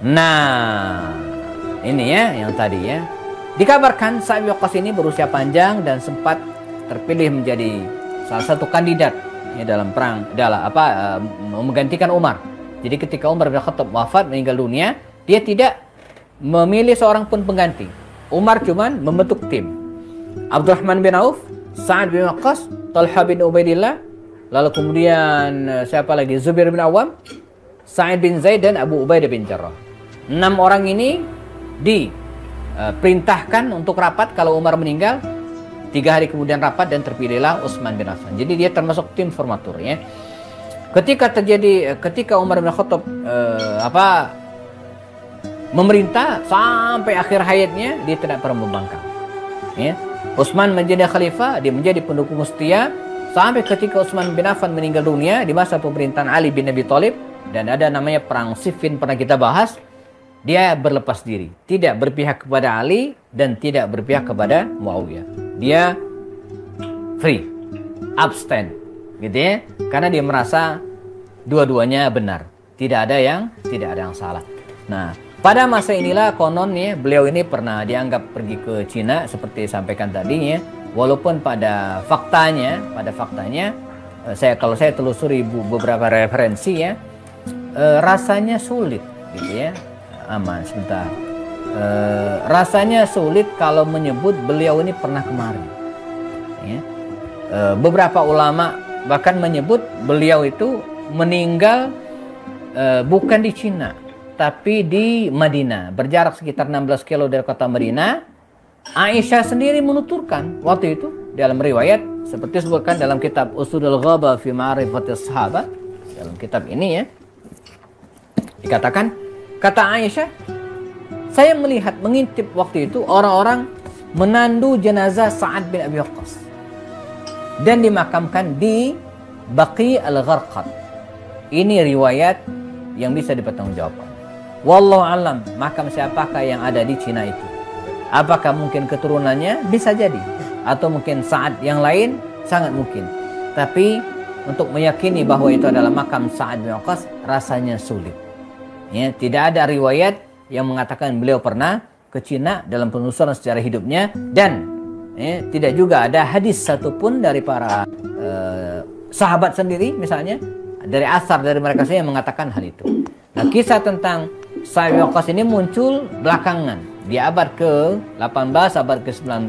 Nah, ini ya yang tadi ya. Dikabarkan Sa'ad bin Waqqas ini berusia panjang dan sempat terpilih menjadi salah satu kandidat ya, dalam perang menggantikan Umar. Jadi ketika Umar bin Khattab wafat, meninggal dunia, dia tidak memilih seorang pun pengganti. Umar cuman membentuk tim. Abdurrahman bin Auf, Sa'ad bin Waqqas, Talha bin Ubaidillah, lalu kemudian siapa lagi? Zubair bin Awam, Sa'id bin Zaid, dan Abu Ubaidah bin Jarrah. 6 orang ini diperintahkan untuk rapat kalau Umar meninggal. 3 hari kemudian rapat dan terpilihlah Utsman bin Affan. Jadi dia termasuk tim formatur ya. Ketika Umar bin Khattab memerintah sampai akhir hayatnya, dia tidak pernah membangkang. Ya. Utsman menjadi khalifah, dia menjadi pendukung setia sampai ketika Utsman bin Affan meninggal dunia di masa pemerintahan Ali bin Abi Thalib, dan ada namanya perang Siffin pernah kita bahas. Dia berlepas diri, tidak berpihak kepada Ali dan tidak berpihak kepada Muawiyah. Dia free, abstain, gitu ya, karena dia merasa dua-duanya benar, tidak ada yang salah. Nah, pada masa inilah konon ya, beliau ini pernah dianggap pergi ke Cina seperti sampaikan tadi ya, walaupun pada faktanya kalau saya telusuri beberapa referensi ya, rasanya sulit gitu ya. Aman sebentar. rasanya sulit kalau menyebut beliau ini pernah kemari. Ya. Beberapa ulama bahkan menyebut beliau itu meninggal bukan di Cina, tapi di Madinah, berjarak sekitar 16 kilo dari kota Madinah. Aisyah sendiri menuturkan waktu itu dalam riwayat seperti disebutkan dalam kitab Usudul Ghaba fi Ma'rifatis Sahabat, dalam kitab ini ya, dikatakan, kata Aisyah, saya melihat mengintip waktu itu orang-orang menandu jenazah Sa'ad bin Abi Waqqas dan dimakamkan di Baqi al-Gharqad. Ini riwayat yang bisa dipertanggungjawabkan. Wallahu alam, makam siapakah yang ada di Cina itu? Apakah mungkin keturunannya? Bisa jadi. Atau mungkin Sa'ad yang lain? Sangat mungkin. Tapi untuk meyakini bahwa itu adalah makam Sa'ad bin Waqqas rasanya sulit. Ya, tidak ada riwayat yang mengatakan beliau pernah ke Cina dalam penelusuran sejarah hidupnya, dan tidak juga ada hadis satupun dari para sahabat sendiri misalnya, dari asar dari mereka saya yang mengatakan hal itu. Nah, kisah tentang Sa'ad bin Waqqas ini muncul belakangan di abad ke-18, abad ke-19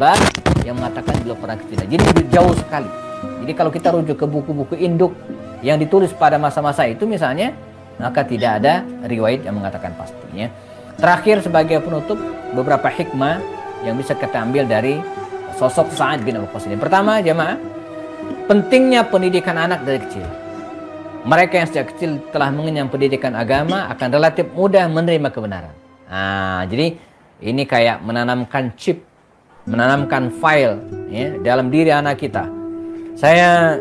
yang mengatakan beliau pernah ke Cina. Jadi jauh sekali. Jadi kalau kita rujuk ke buku-buku induk yang ditulis pada masa-masa itu misalnya, maka tidak ada riwayat yang mengatakan pastinya. Terakhir sebagai penutup, beberapa hikmah yang bisa kita ambil dari sosok Sa'ad bin Abi Waqqas ini. Pertama, jemaah, pentingnya pendidikan anak dari kecil. Mereka yang sejak kecil telah mengenyam pendidikan agama akan relatif mudah menerima kebenaran. Nah, jadi ini kayak menanamkan chip, menanamkan file ya, dalam diri anak kita. Saya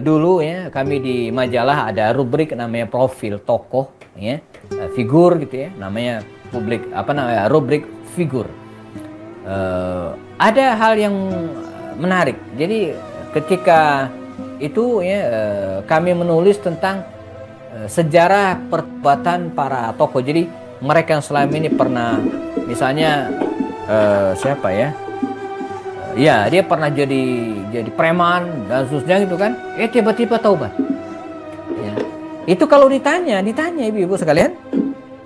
dulu ya, kami di majalah ada rubrik namanya profil tokoh ya, figur gitu ya, namanya rubrik figur. Ada hal yang menarik. Jadi ketika itu ya, kami menulis tentang sejarah perbuatan para tokoh. Jadi mereka yang selama ini pernah, misalnya siapa ya? Ya, dia pernah jadi preman dan seterusnya gitu kan. Tiba-tiba taubat. Ya. Itu kalau ditanya ibu-ibu sekalian,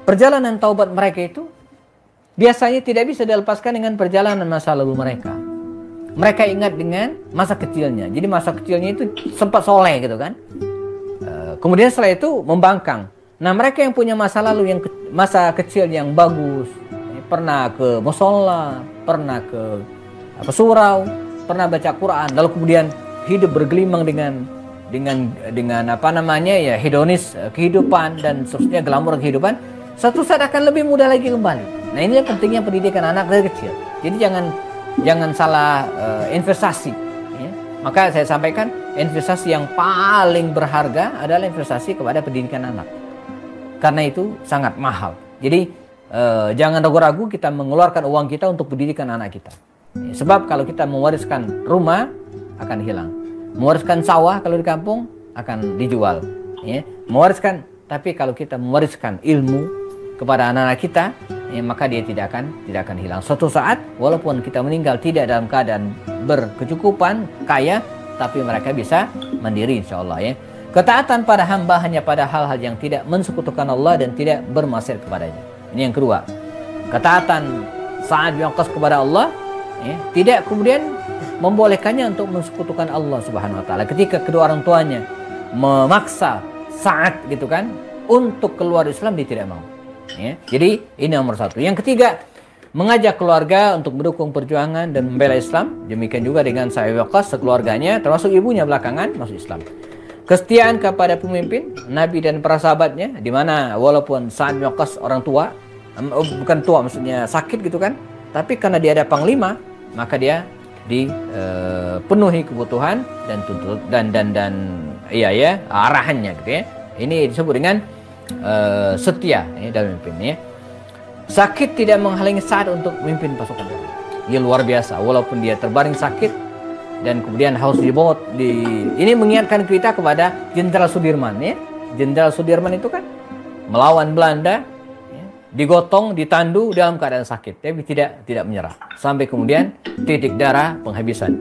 perjalanan taubat mereka itu biasanya tidak bisa dilepaskan dengan perjalanan masa lalu mereka. Mereka ingat dengan masa kecilnya. Jadi masa kecilnya itu sempat soleh gitu kan. Kemudian setelah itu membangkang. Nah, mereka yang punya masa lalu yang masa kecil yang bagus, pernah ke musola, pernah ke surau, pernah baca Quran, lalu kemudian hidup bergelimang dengan apa namanya ya, hedonis kehidupan dan seterusnya, glamor kehidupan, suatu saat akan lebih mudah lagi kembali. Nah, ini pentingnya pendidikan anak dari kecil. Jadi jangan salah investasi ya. Maka saya sampaikan, investasi yang paling berharga adalah investasi kepada pendidikan anak, karena itu sangat mahal. Jadi jangan ragu-ragu kita mengeluarkan uang kita untuk pendidikan anak kita ya. Sebab kalau kita mewariskan rumah akan hilang, mewariskan sawah kalau di kampung akan dijual ya. Tapi kalau kita mewariskan ilmu kepada anak-anak kita ya, maka dia tidak akan hilang. Suatu saat walaupun kita meninggal tidak dalam keadaan berkecukupan, kaya, tapi mereka bisa mandiri insyaallah ya. Ketaatan pada hamba hanya pada hal-hal yang tidak mensekutukan Allah dan tidak bermaksiat kepadanya. Ini yang kedua. Ketaatan Sa'ad bin Waqqas kepada Allah ya, tidak kemudian membolehkannya untuk mensekutukan Allah Subhanahu wa taala. Ketika kedua orang tuanya memaksa Sa'ad gitu kan untuk keluar Islam, dia tidak mau. Ya, jadi ini nomor satu. Yang ketiga, mengajak keluarga untuk mendukung perjuangan dan membela Islam. Demikian juga dengan Sa'ad bin Waqqas, sekeluarganya termasuk ibunya belakangan masuk Islam. Kesetiaan kepada pemimpin, Nabi dan para sahabatnya, di mana walaupun Sa'ad bin Waqqas orang tua, bukan tua maksudnya sakit gitu kan, tapi karena dia ada panglima, maka dia dipenuhi kebutuhan dan tuntut dan arahannya gitu ya. Ini disebut dengan setia ya, dalam memimpin ya. Sakit tidak menghalangi Sa'ad untuk memimpin pasukan. Dia luar biasa walaupun dia terbaring sakit dan kemudian harus dibawa ini mengingatkan kita kepada Jenderal Sudirman ya. Jenderal Sudirman itu kan melawan Belanda ya, digotong, ditandu dalam keadaan sakit, tapi tidak menyerah sampai kemudian titik darah penghabisan.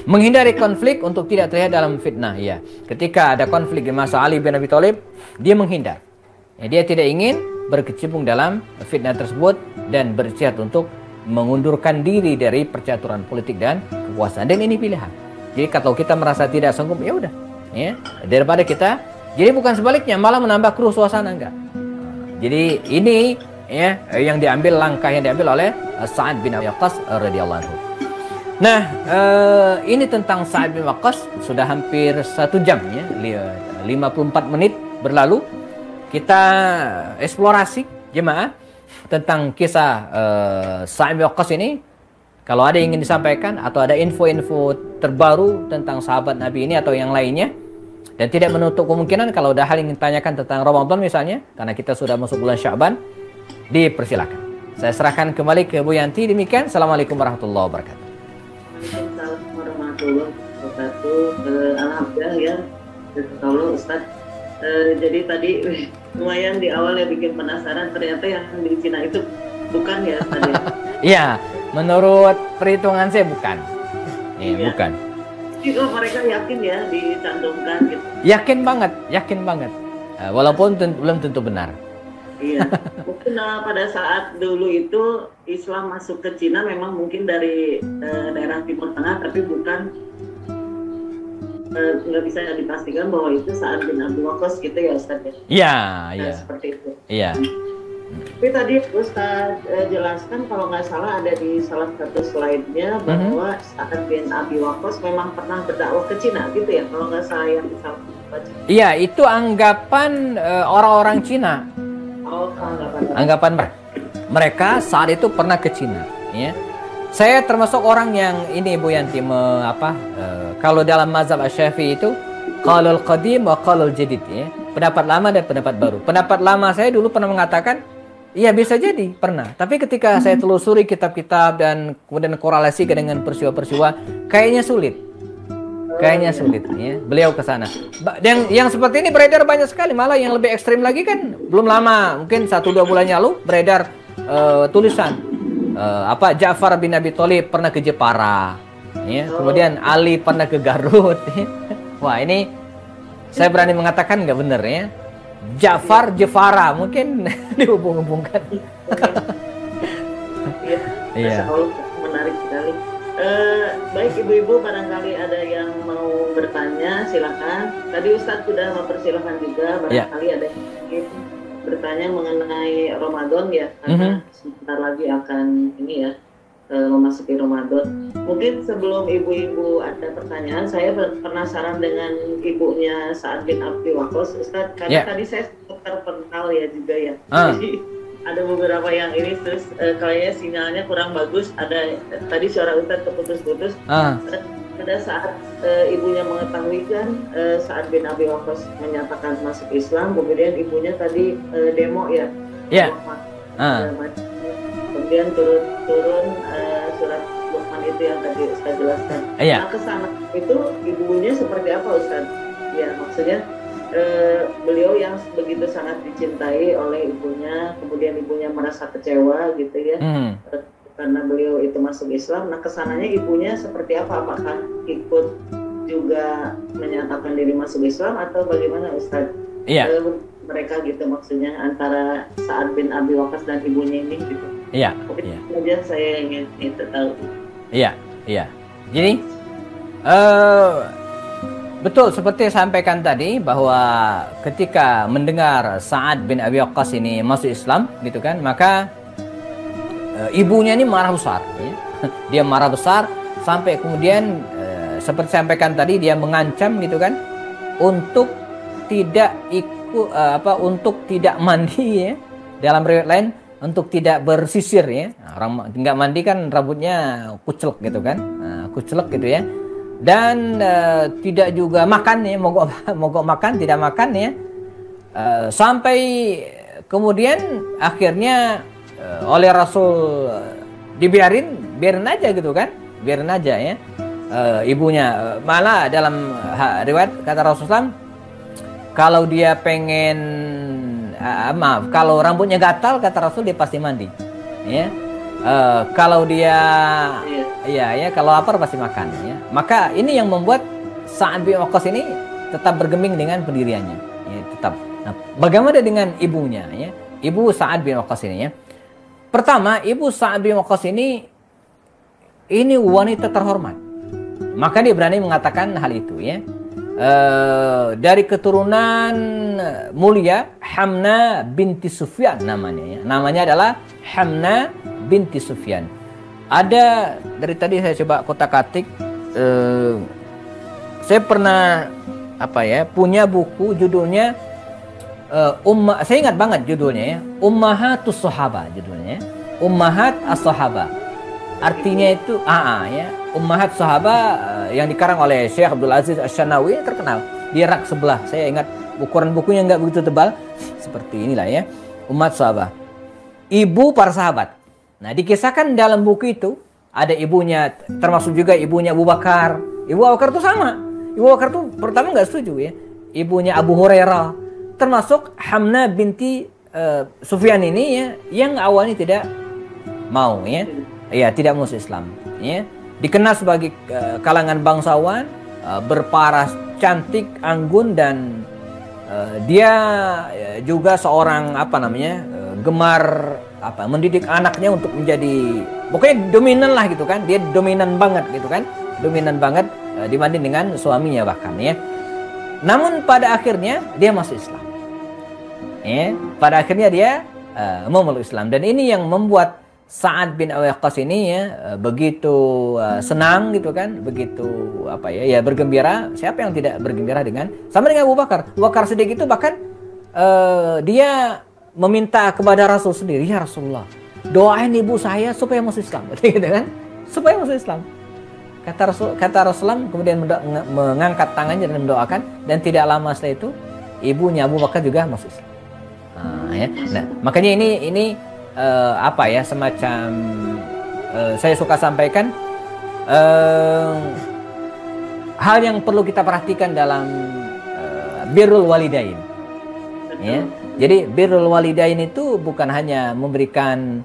Menghindari konflik untuk tidak terlihat dalam fitnah ya. Ketika ada konflik di masa Ali bin Abi Thalib, dia menghindar. Ya, dia tidak ingin berkecimpung dalam fitnah tersebut dan bersiap untuk mengundurkan diri dari percaturan politik dan kekuasaan. Dan ini pilihan. Jadi kalau kita merasa tidak sanggup, ya udah, ya, daripada kita. Jadi bukan sebaliknya, malah menambah keruh suasana, enggak. Jadi ini ya yang diambil, langkah yang diambil oleh Sa'ad bin Abi Waqqas radhiyallahu anhu. Nah, ini tentang Sa'ad bin Waqqas sudah hampir 1 jam ya, 54 menit berlalu. Kita eksplorasi jemaah tentang kisah Sa'ad bin Waqqas ini. Kalau ada yang ingin disampaikan atau ada info-info terbaru tentang sahabat Nabi ini atau yang lainnya, dan tidak menutup kemungkinan kalau ada hal yang ingin ditanyakan tentang Ramadan misalnya, karena kita sudah masuk bulan Sya'ban, dipersilakan. Saya serahkan kembali ke Bu Yanti. Demikian, Assalamualaikum warahmatullahi wabarakatuh. Waalaikumsalam warahmatullahi wabarakatuh. Alhamdulillah ya, Allah Ustaz. Jadi tadi lumayan di awal ya bikin penasaran, ternyata yang di Cina itu bukan ya Ustaz ya? Iya, menurut perhitungan saya bukan. Iya, bukan. Itu mereka yakin ya dicantumkan gitu. Yakin banget. Walaupun belum tentu benar. Iya. Mungkin pada saat dulu itu Islam masuk ke Cina memang mungkin dari daerah Timur Tengah, tapi bukan, nggak bisa dipastikan bahwa itu Sa'ad bin Abi Waqqas gitu ya Ustaz ya? Iya. Seperti itu. Iya. Tapi tadi Ustaz jelaskan kalau nggak salah ada di salah satu slide-nya bahwa Sa'ad bin Abi Waqqas memang pernah berdakwah ke Cina gitu ya, kalau nggak salah yang bisa baca. Iya, itu anggapan orang-orang Cina. Oh, Anggapan mereka saat itu pernah ke Cina. Ya. Saya termasuk orang yang ini Bu Yanti, kalau dalam mazhab Asy-Syafi'i itu qaulul qadim wa qaulul jadid ya. Pendapat lama dan pendapat baru. Pendapat lama saya dulu pernah mengatakan, iya bisa jadi, pernah. Tapi ketika saya telusuri kitab-kitab dan kemudian korelasikan dengan peristiwa-peristiwa, kayaknya sulit ya. Beliau ke sana. Yang seperti ini beredar banyak sekali, malah yang lebih ekstrim lagi kan belum lama, mungkin 1-2 bulan lalu beredar tulisan Ja'far bin Abi Thalib pernah ke Jepara ya. Kemudian Ali pernah ke Garut ya. Wah, ini saya berani mengatakan nggak benar ya. Ja'far Jepara mungkin dihubung-hubungkan. Iya. Menarik sekali. Baik ibu-ibu, barangkali ada yang mau bertanya, silakan. Tadi Ustadz sudah mempersilahkan juga, barangkali ada yang ingin bertanya mengenai Ramadan ya, karena sebentar lagi akan ini ya, memasuki Ramadan. Mungkin sebelum ibu-ibu ada pertanyaan, saya penasaran dengan ibunya Sa'ad bin Abi Waqqas, Ustadz, karena tadi saya terpental ya juga ya. Jadi ada beberapa yang ini terus kayaknya sinyalnya kurang bagus. Ada tadi suara Ustadz keputus-putus. Pada saat ibunya mengetahui kan Sa'ad bin Abi Waqqas menyatakan masuk Islam, kemudian ibunya tadi demo ya. Iya. Kemudian turun surat Luqman itu yang tadi Ustaz jelaskan. Nah, kesana itu ibunya seperti apa Ustaz? Ya maksudnya beliau yang begitu sangat dicintai oleh ibunya, kemudian ibunya merasa kecewa gitu ya, karena beliau itu masuk Islam. Nah kesananya ibunya seperti apa? Apakah ikut juga menyatakan diri masuk Islam atau bagaimana Ustaz? Iya. Mereka gitu maksudnya antara Sa'ad bin Abi Waqqas dan ibunya ini gitu. Iya. Mungkin saja saya ingin itu tahu. Iya. Jadi betul seperti sampaikan tadi bahwa ketika mendengar Sa'ad bin Abi Waqqas ini masuk Islam gitu kan, maka ibunya ini marah besar ya. Dia marah besar sampai kemudian seperti sampaikan tadi dia mengancam gitu kan untuk tidak untuk tidak mandi ya. Dalam riwayat lain untuk tidak bersisir ya. Orang nggak mandi kan rambutnya kucelek gitu kan. Kucelek gitu ya. Dan tidak juga makan ya, mogok makan, tidak makan ya, sampai kemudian akhirnya oleh Rasul biarin aja gitu kan, biarin aja ya. Ibunya malah dalam riwayat kata Rasulullah, kalau dia pengen kalau rambutnya gatal kata Rasul dia pasti mandi ya. Kalau dia kalau lapar pasti makan ya. Maka ini yang membuat Sa'ad bin Waqqas ini tetap bergeming dengan pendiriannya ya, tetap. Nah, bagaimana dengan ibunya ya? ibu Sa'ad bin Waqqas ini ya. Pertama, ibu Sa'ad bin Waqqas ini wanita terhormat. Maka dia berani mengatakan hal itu ya. Dari keturunan mulia Hamna binti Sufyan namanya ya. Namanya adalah Hamna binti Sufyan. Ada dari tadi saya coba kotak-katik, saya pernah punya buku judulnya saya ingat banget judulnya ya, Ummahatus Sahaba judulnya. Ummahat as-Sahaba. Artinya itu ya, Ummahat Sahaba yang dikarang oleh Syekh Abdul Aziz Asy-Syanawi, terkenal. Di rak sebelah. Saya ingat ukuran bukunya nggak begitu tebal. Seperti inilah ya. Ummahat Sahaba. Ibu para sahabat. Nah, dikisahkan dalam buku itu ada ibunya, termasuk juga ibunya Abu Bakar. Ibu Abu Bakar itu sama. Ibu Abu Bakar itu pertama nggak setuju ya. Ibunya Abu Hurairah. Termasuk Hamna binti Sufyan ini ya, yang awalnya tidak mau ya. Ya, tidak masuk Islam ya. Dikenal sebagai kalangan bangsawan, berparas cantik, anggun, dan dia juga seorang gemar mendidik anaknya untuk menjadi pokoknya dominan lah gitu kan. Dia dominan banget gitu kan. Dominan banget dibanding dengan suaminya bahkan ya. Namun pada akhirnya dia masuk Islam. Ya, pada akhirnya dia memeluk Islam, dan ini yang membuat Sa'ad bin Abi Waqqas ini ya begitu senang gitu kan, begitu bergembira. Siapa yang tidak bergembira sama dengan Abu Bakar? Abu Bakar Siddiq itu bahkan dia meminta kepada Rasul sendiri, ya Rasulullah, doain ibu saya supaya masuk Islam, gitu kan? Supaya masuk Islam. Kata Rasulullah kemudian mengangkat tangannya dan mendoakan, dan tidak lama setelah itu ibunya Abu Bakar juga masuk Islam. Nah, makanya ini semacam saya suka sampaikan hal yang perlu kita perhatikan dalam birrul walidain. Ya. Jadi birrul walidain itu bukan hanya memberikan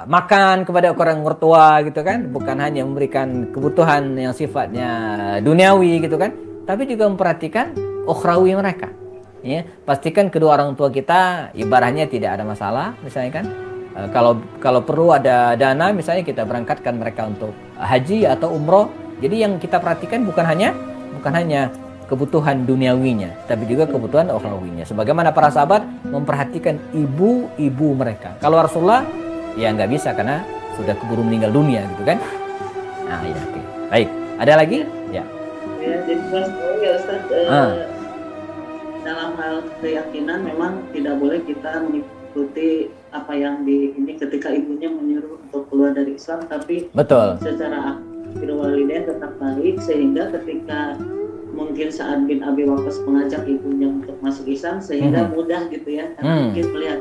makan kepada orang mertua gitu kan, bukan hanya memberikan kebutuhan yang sifatnya duniawi gitu kan, tapi juga memperhatikan ukhrawi mereka. Ya, pastikan kedua orang tua kita ibaratnya tidak ada masalah, misalnya kan. Kalau perlu ada dana, misalnya kita berangkatkan mereka untuk haji atau umroh. Jadi yang kita perhatikan bukan hanya kebutuhan duniawinya, tapi juga kebutuhan ukhrawinya. Sebagaimana para sahabat memperhatikan ibu-ibu mereka. Kalau Rasulullah ya nggak bisa karena sudah keburu meninggal dunia gitu kan. Nah ya, oke. Baik, ada lagi? Ya. Jadi Ustaz, dalam hal keyakinan memang tidak boleh kita mengikuti apa yang ini ketika ibunya menyuruh untuk keluar dari Islam, tapi betul, secara birrul walidain tetap baik, sehingga ketika mungkin Sa'ad bin Abi Waqqas mengajak ibunya untuk masuk Islam, sehingga mudah gitu ya, karena mungkin melihat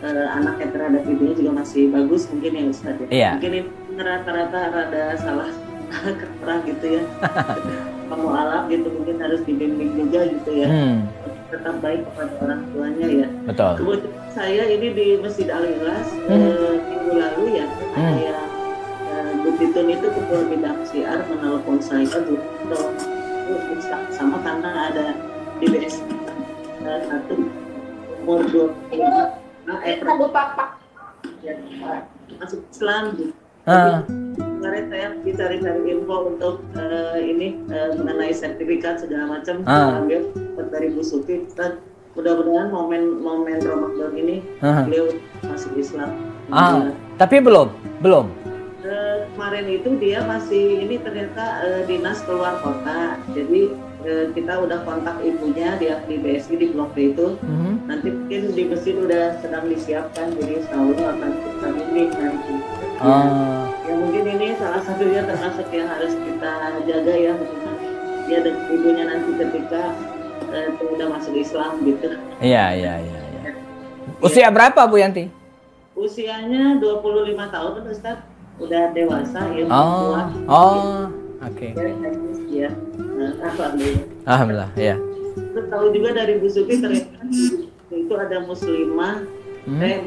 anaknya terhadap ibunya juga masih bagus mungkin ya Ustaz ya. Iya. Mungkin ini rata-rata rada salah kaprah gitu ya. Kamu alap gitu mungkin harus dibimbing juga gitu ya. Tetap baik kepada orang tuanya ya. Betul. Kemudian saya ini di Masjid Al-Ikhlas minggu lalu ya, saya Bu Titun itu ketua bidang siar menelpon saya untuk sama karena ada di BS satu umur 25 masuk Islam gitu. Kemarin saya cari-cari info untuk mengenai sertifikat segala macam, ambil dari Bu Sufi. Dan mudah-mudahan momen Ramadan ini beliau masuk Islam. Tapi belum. Kemarin itu dia masih ternyata dinas keluar kota. Jadi kita udah kontak ibunya di BSI di Blok B itu. Nanti mungkin di masjid udah sedang disiapkan, jadi selalu akan kita bimbing nanti. Ya mungkin ini salah satunya termasuk yang harus kita jaga ya, dia dan ibunya nanti ketika udah masuk Islam gitu. Iya. Usia berapa Bu Yanti? Usianya 25 tahun Ustaz, udah dewasa ya. Oke. Ya, Alhamdulillah ya. Terus tahu juga dari Bu Sufi ternyata itu ada muslimah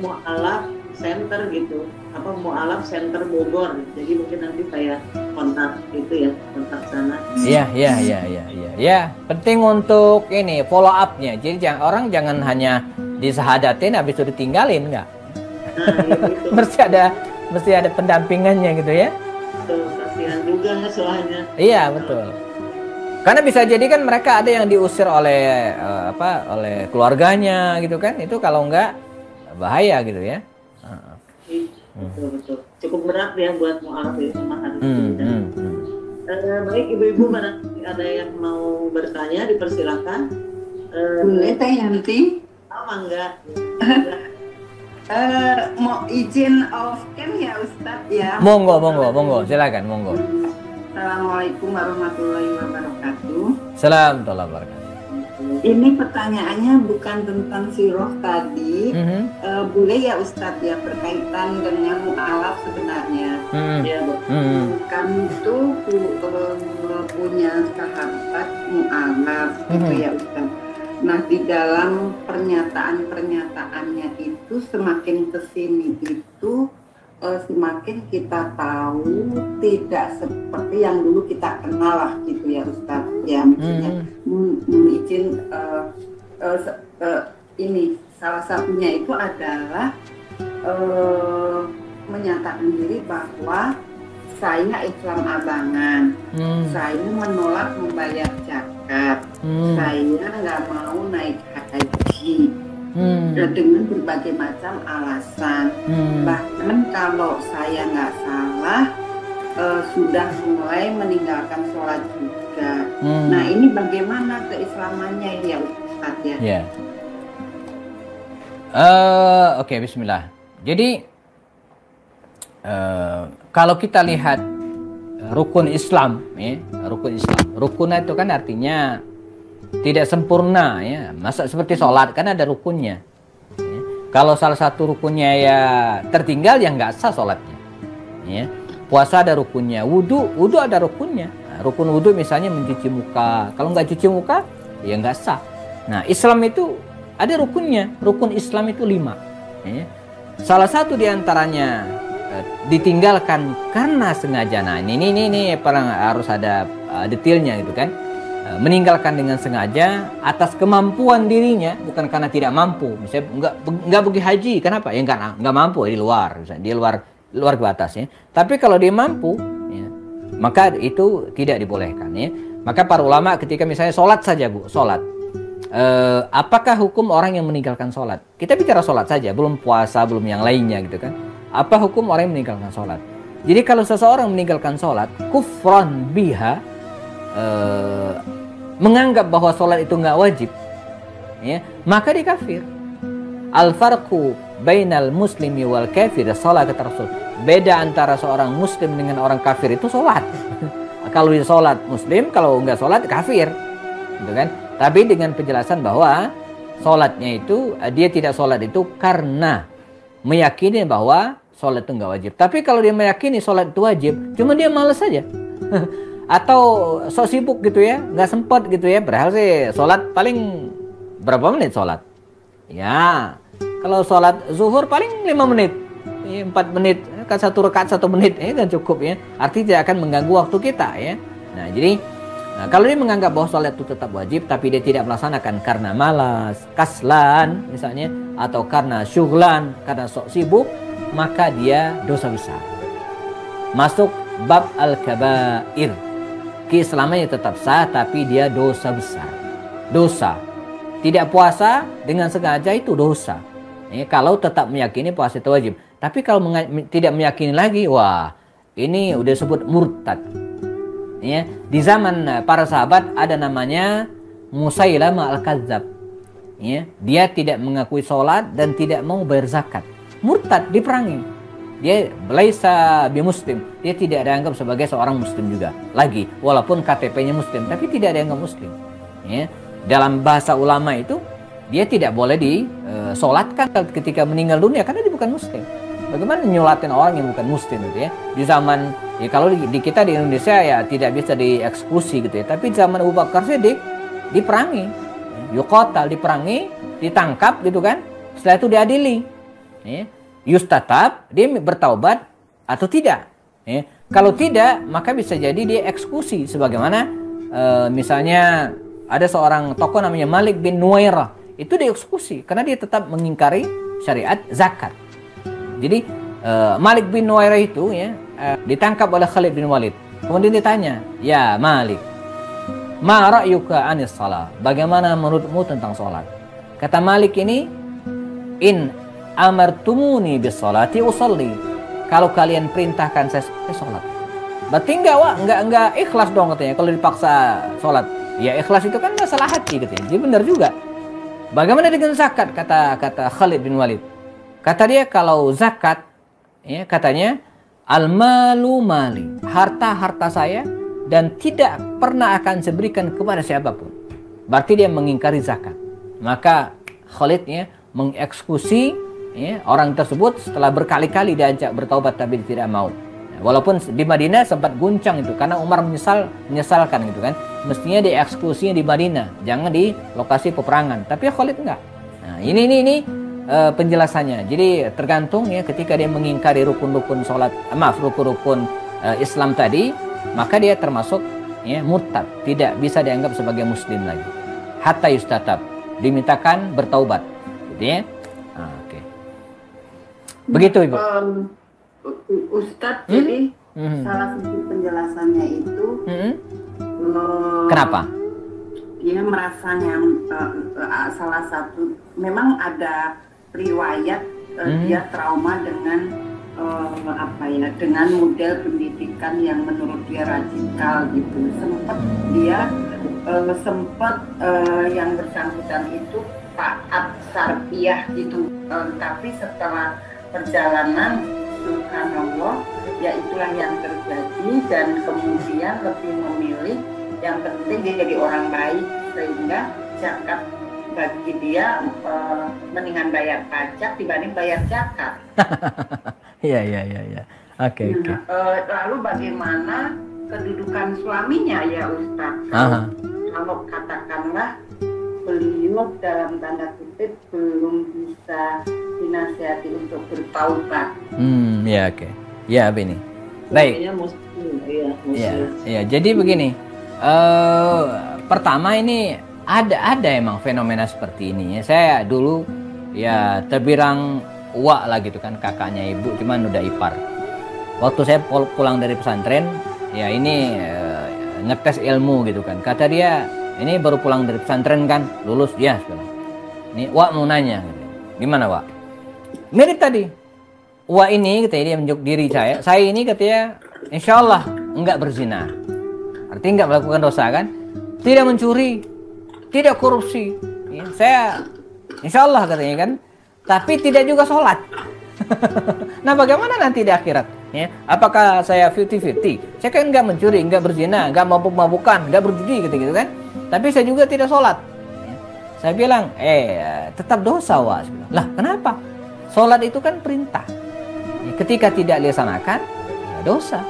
mu'alaf center gitu, mu'alaf center Bogor. Jadi mungkin nanti saya kontak kontak sana. Iya. Ya, penting untuk follow up-nya. Jadi orang jangan hanya disahadatin habis itu ditinggalin enggak. Nah, itu. mesti ada pendampingannya gitu ya. Tuh, kasihan juga soalnya. Iya, betul. Karena bisa jadi kan mereka ada yang diusir oleh oleh keluarganya gitu kan. Itu kalau enggak bahaya gitu ya. Betul. Cukup berat ya buat mu'alaf ya memahami. Baik ibu-ibu, barangkali ada yang mau bertanya dipersilakan. Boleh Teh Yanti? Enggak. Mau izin off cam ya Ustadz ya? Monggo, silakan, monggo. Assalamualaikum warahmatullahi wabarakatuh. Salam warahmatullahi wabarakatuh. Ini pertanyaannya bukan tentang siroh tadi. Boleh ya Ustadz ya, berkaitan dengan mu'alaf sebenarnya. Kami itu punya sahabat mu'alaf gitu ya Ustadz. Nah, di dalam pernyataan-pernyataannya itu semakin kesini itu semakin kita tahu tidak seperti yang dulu kita kenal lah gitu ya Ustadz ya, maksudnya izin ini salah satunya itu adalah menyatakan diri bahwa saya Islam abangan, saya menolak membayar zakat, saya nggak mau naik haji, dengan berbagai macam alasan. Bahkan kalau saya nggak salah sudah mulai meninggalkan sholat juga. Nah, ini bagaimana keislamannya ya Ustaz ya? Yeah. Oke, bismillah. Jadi kalau kita lihat rukun Islam, ya, rukun itu kan artinya tidak sempurna, ya. Masa seperti sholat kan ada rukunnya. Ya. Kalau salah satu rukunnya ya tertinggal, ya nggak sah sholatnya. Ya. Puasa ada rukunnya, wudu ada rukunnya. Nah, rukun wudu misalnya mencuci muka. Kalau nggak cuci muka, ya nggak sah. Nah, Islam itu ada rukunnya. Rukun Islam itu 5. Ya. Salah satu diantaranya ditinggalkan karena sengaja. Nah, ini harus ada detailnya gitu kan. Meninggalkan dengan sengaja atas kemampuan dirinya, bukan karena tidak mampu. Misalnya enggak pergi haji, kenapa? Ya enggak mampu, di luar, misalnya di luar ke atas ya. Tapi kalau dia mampu, ya, maka itu tidak dibolehkan ya. Maka para ulama ketika misalnya sholat saja Bu, sholat. Apakah hukum orang yang meninggalkan sholat? Kita bicara sholat saja, belum puasa, belum yang lainnya gitu kan. Apa hukum orang yang meninggalkan sholat? Jadi kalau seseorang meninggalkan sholat, kufran biha, menganggap bahwa sholat itu nggak wajib, ya, maka dia kafir. Al-farqu bainal muslimi wal kafir sholat, kata Rasul. Beda antara seorang muslim dengan orang kafir itu sholat. Kalau dia sholat muslim, kalau nggak sholat kafir, gitu kan? Tapi dengan penjelasan bahwa sholatnya itu, dia tidak sholat itu karena meyakini bahwa sholat itu nggak wajib. Tapi kalau dia meyakini sholat itu wajib, cuma dia malas saja. Atau sok sibuk gitu ya, nggak sempat gitu ya. Padahal sih sholat paling berapa menit sholat? Ya, kalau sholat zuhur paling 5 menit, 4 menit, kan 1 rakaat 1 menit, kan cukup ya. Artinya tidak akan mengganggu waktu kita ya. Nah, jadi kalau dia menganggap bahwa sholat itu tetap wajib, tapi dia tidak melaksanakan karena malas, kaslan misalnya, atau karena syughlan, karena sok sibuk, maka dia dosa besar. Masuk bab al-kabair. Keislamannya tetap sah, tapi dia dosa besar. Dosa. Tidak puasa dengan sengaja itu dosa. Ya, kalau tetap meyakini puasa itu wajib. Tapi kalau tidak meyakini lagi, wah, ini udah disebut murtad. Ya, di zaman para sahabat ada namanya Musailamah al-Kadzab. Ya, dia tidak mengakui sholat dan tidak mau bayar zakat. Murtad, diperangi. Dia laisa bimuslim, dia tidak dianggap sebagai seorang muslim juga lagi, walaupun KTP-nya muslim, tapi tidak dianggap muslim. Ya, dalam bahasa ulama itu dia tidak boleh disolatkan ketika meninggal dunia karena dia bukan muslim. Bagaimana nyolatin orang yang bukan muslim gitu ya? Di zaman ya, kalau di kita di Indonesia ya tidak bisa dieksekusi gitu ya, tapi di zaman Abu Bakar Siddiq diperangi, yuqatal, diperangi, ditangkap gitu kan. Setelah itu diadili. Ya. Yustatab, dia bertaubat atau tidak. Ya. Kalau tidak, maka bisa jadi dia eksekusi. Sebagaimana misalnya ada seorang tokoh namanya Malik bin Nuwairah. itu dieksekusi karena dia tetap mengingkari syariat zakat. Jadi Malik bin Nuwairah itu ya ditangkap oleh Khalid bin Walid. Kemudian ditanya, "Ya Malik, ma ra'yuka anis salat? Bagaimana menurutmu tentang salat?" Kata Malik ini, "In amartumuni bis salati usalli." Kalau kalian perintahkan saya salat. Berarti enggak ikhlas dong katanya kalau dipaksa salat. Ya ikhlas itu kan masalah hati katanya. Jadi benar juga. Bagaimana dengan zakat? Kata Khalid bin Walid. Kata dia kalau zakat ya katanya al-malu mali, harta saya dan tidak pernah akan saya berikan kepada siapapun. Berarti dia mengingkari zakat. Maka Khalid ya mengeksekusi ya, orang tersebut setelah berkali-kali diajak bertaubat tapi tidak mau. Walaupun di Madinah sempat guncang itu karena Umar menyesalkan gitu kan. Mestinya dieksekusinya di Madinah, jangan di lokasi peperangan. Tapi Khalid enggak. Nah, ini penjelasannya. Jadi tergantung ya ketika dia mengingkari rukun-rukun rukun-rukun Islam tadi, maka dia termasuk ya murtad, tidak bisa dianggap sebagai muslim lagi. Hatta yustatab, dimintakan bertaubat. Gitu ya. Nah, oke. Begitu Ibu. Ustadz, jadi salah satu penjelasannya itu kenapa? Dia merasa salah satu memang ada riwayat dia trauma dengan dengan model pendidikan yang menurut dia radikal gitu. Sempat yang bersangkutan itu taat syariah gitu, tapi setelah perjalanan subhanallah, ya itulah yang terjadi dan kemudian lebih memilih yang penting dia jadi orang baik sehingga zakat bagi dia mendingan bayar pajak dibanding bayar zakat. Iya. Oke. Lalu bagaimana kedudukan suaminya ya Ustaz? Kalau katakanlah beliau dalam tanda kutip belum bisa dinasihati untuk bertaubat. Ya oke. Ya begini. Baik. Iya. Jadi begini. Pertama ini ada emang fenomena seperti ini. Saya dulu ya terbilang uak lah gitu kan, kakaknya ibu, cuman udah ipar. Waktu saya pulang dari pesantren, ya ini ngetes ilmu gitu kan. Kata dia, ini baru pulang dari pesantren kan, lulus ya sekarang. Ini Wak mau nanya, gimana Wak? Mirip tadi. Wak ini katanya dia menunjuk diri saya ini katanya insya Allah enggak berzina. Artinya enggak melakukan dosa kan? Tidak mencuri, tidak korupsi. Ya, saya insya Allah katanya kan. Tapi tidak juga sholat. Nah bagaimana nanti di akhirat? Ya, apakah saya 50-50? Saya kan enggak mencuri, enggak berzina, enggak mabuk-mabukan, enggak berjudi gitu kan? Tapi saya juga tidak sholat. Ya. Saya bilang, tetap dosa Wak. Lah kenapa? Sholat itu kan perintah. Ya, ketika tidak dilaksanakan, ya dosa.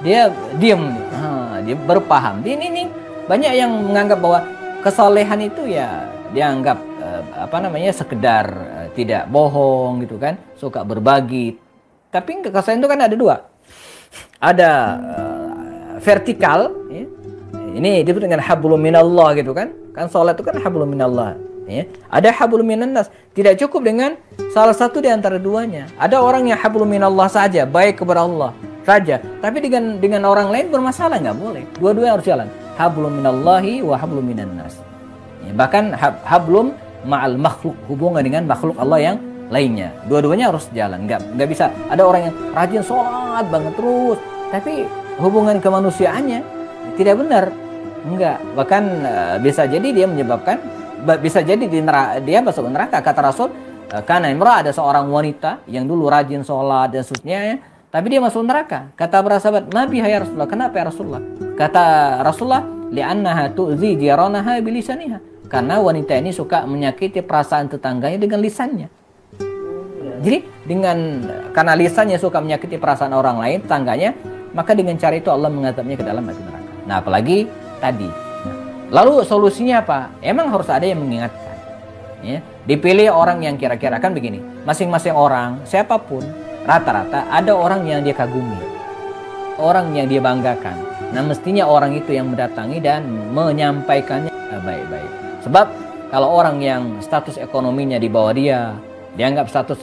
Dia diam, dia baru paham. Ini banyak yang menganggap bahwa kesolehan itu ya dianggap sekedar tidak bohong gitu kan, suka berbagi. Tapi kesolehan itu kan ada dua. Ada vertikal, ya. Ini disebut dengan hablum minallah gitu kan. Kan salat itu kan hablum minallah, ya. Ada hablum minannas. Tidak cukup dengan salah satu di antara duanya. Ada orang yang hablum minallah saja, baik kepada Allah saja, tapi dengan orang lain bermasalah, nggak boleh. Dua-duanya harus jalan. Hablum minallahi wa hablum minannas. Ya, bahkan hablum ma'al makhluk, hubungan dengan makhluk Allah yang lainnya. Dua-duanya harus jalan. Nggak bisa. Ada orang yang rajin sholat banget terus, tapi hubungan kemanusiaannya tidak benar. Enggak. Bahkan bisa jadi dia menyebabkan, bisa jadi dia masuk neraka. Kata Rasul, karena imra'ah, ada seorang wanita yang dulu rajin sholat dan seterusnya, ya, tapi dia masuk neraka. Kata para sahabat, "Ma biha ya Rasulullah?" Kenapa ya Rasulullah? Kata Rasulullah, "Li'annaha tu'zi jiranaha bilisaniha." Karena wanita ini suka menyakiti perasaan tetangganya dengan lisannya. Jadi karena lisannya suka menyakiti perasaan orang lain, tetangganya, maka dengan cara itu Allah mengazabnya ke dalam api neraka. Nah, apalagi tadi. Lalu solusinya apa? Emang harus ada yang mengingatkan. Ya, dipilih orang yang kira-kira kan begini. Masing-masing orang, siapapun, rata-rata ada orang yang dia kagumi, orang yang dia banggakan. Nah, mestinya orang itu yang mendatangi dan menyampaikannya baik-baik. Sebab kalau orang yang status ekonominya di bawah dia, dianggap status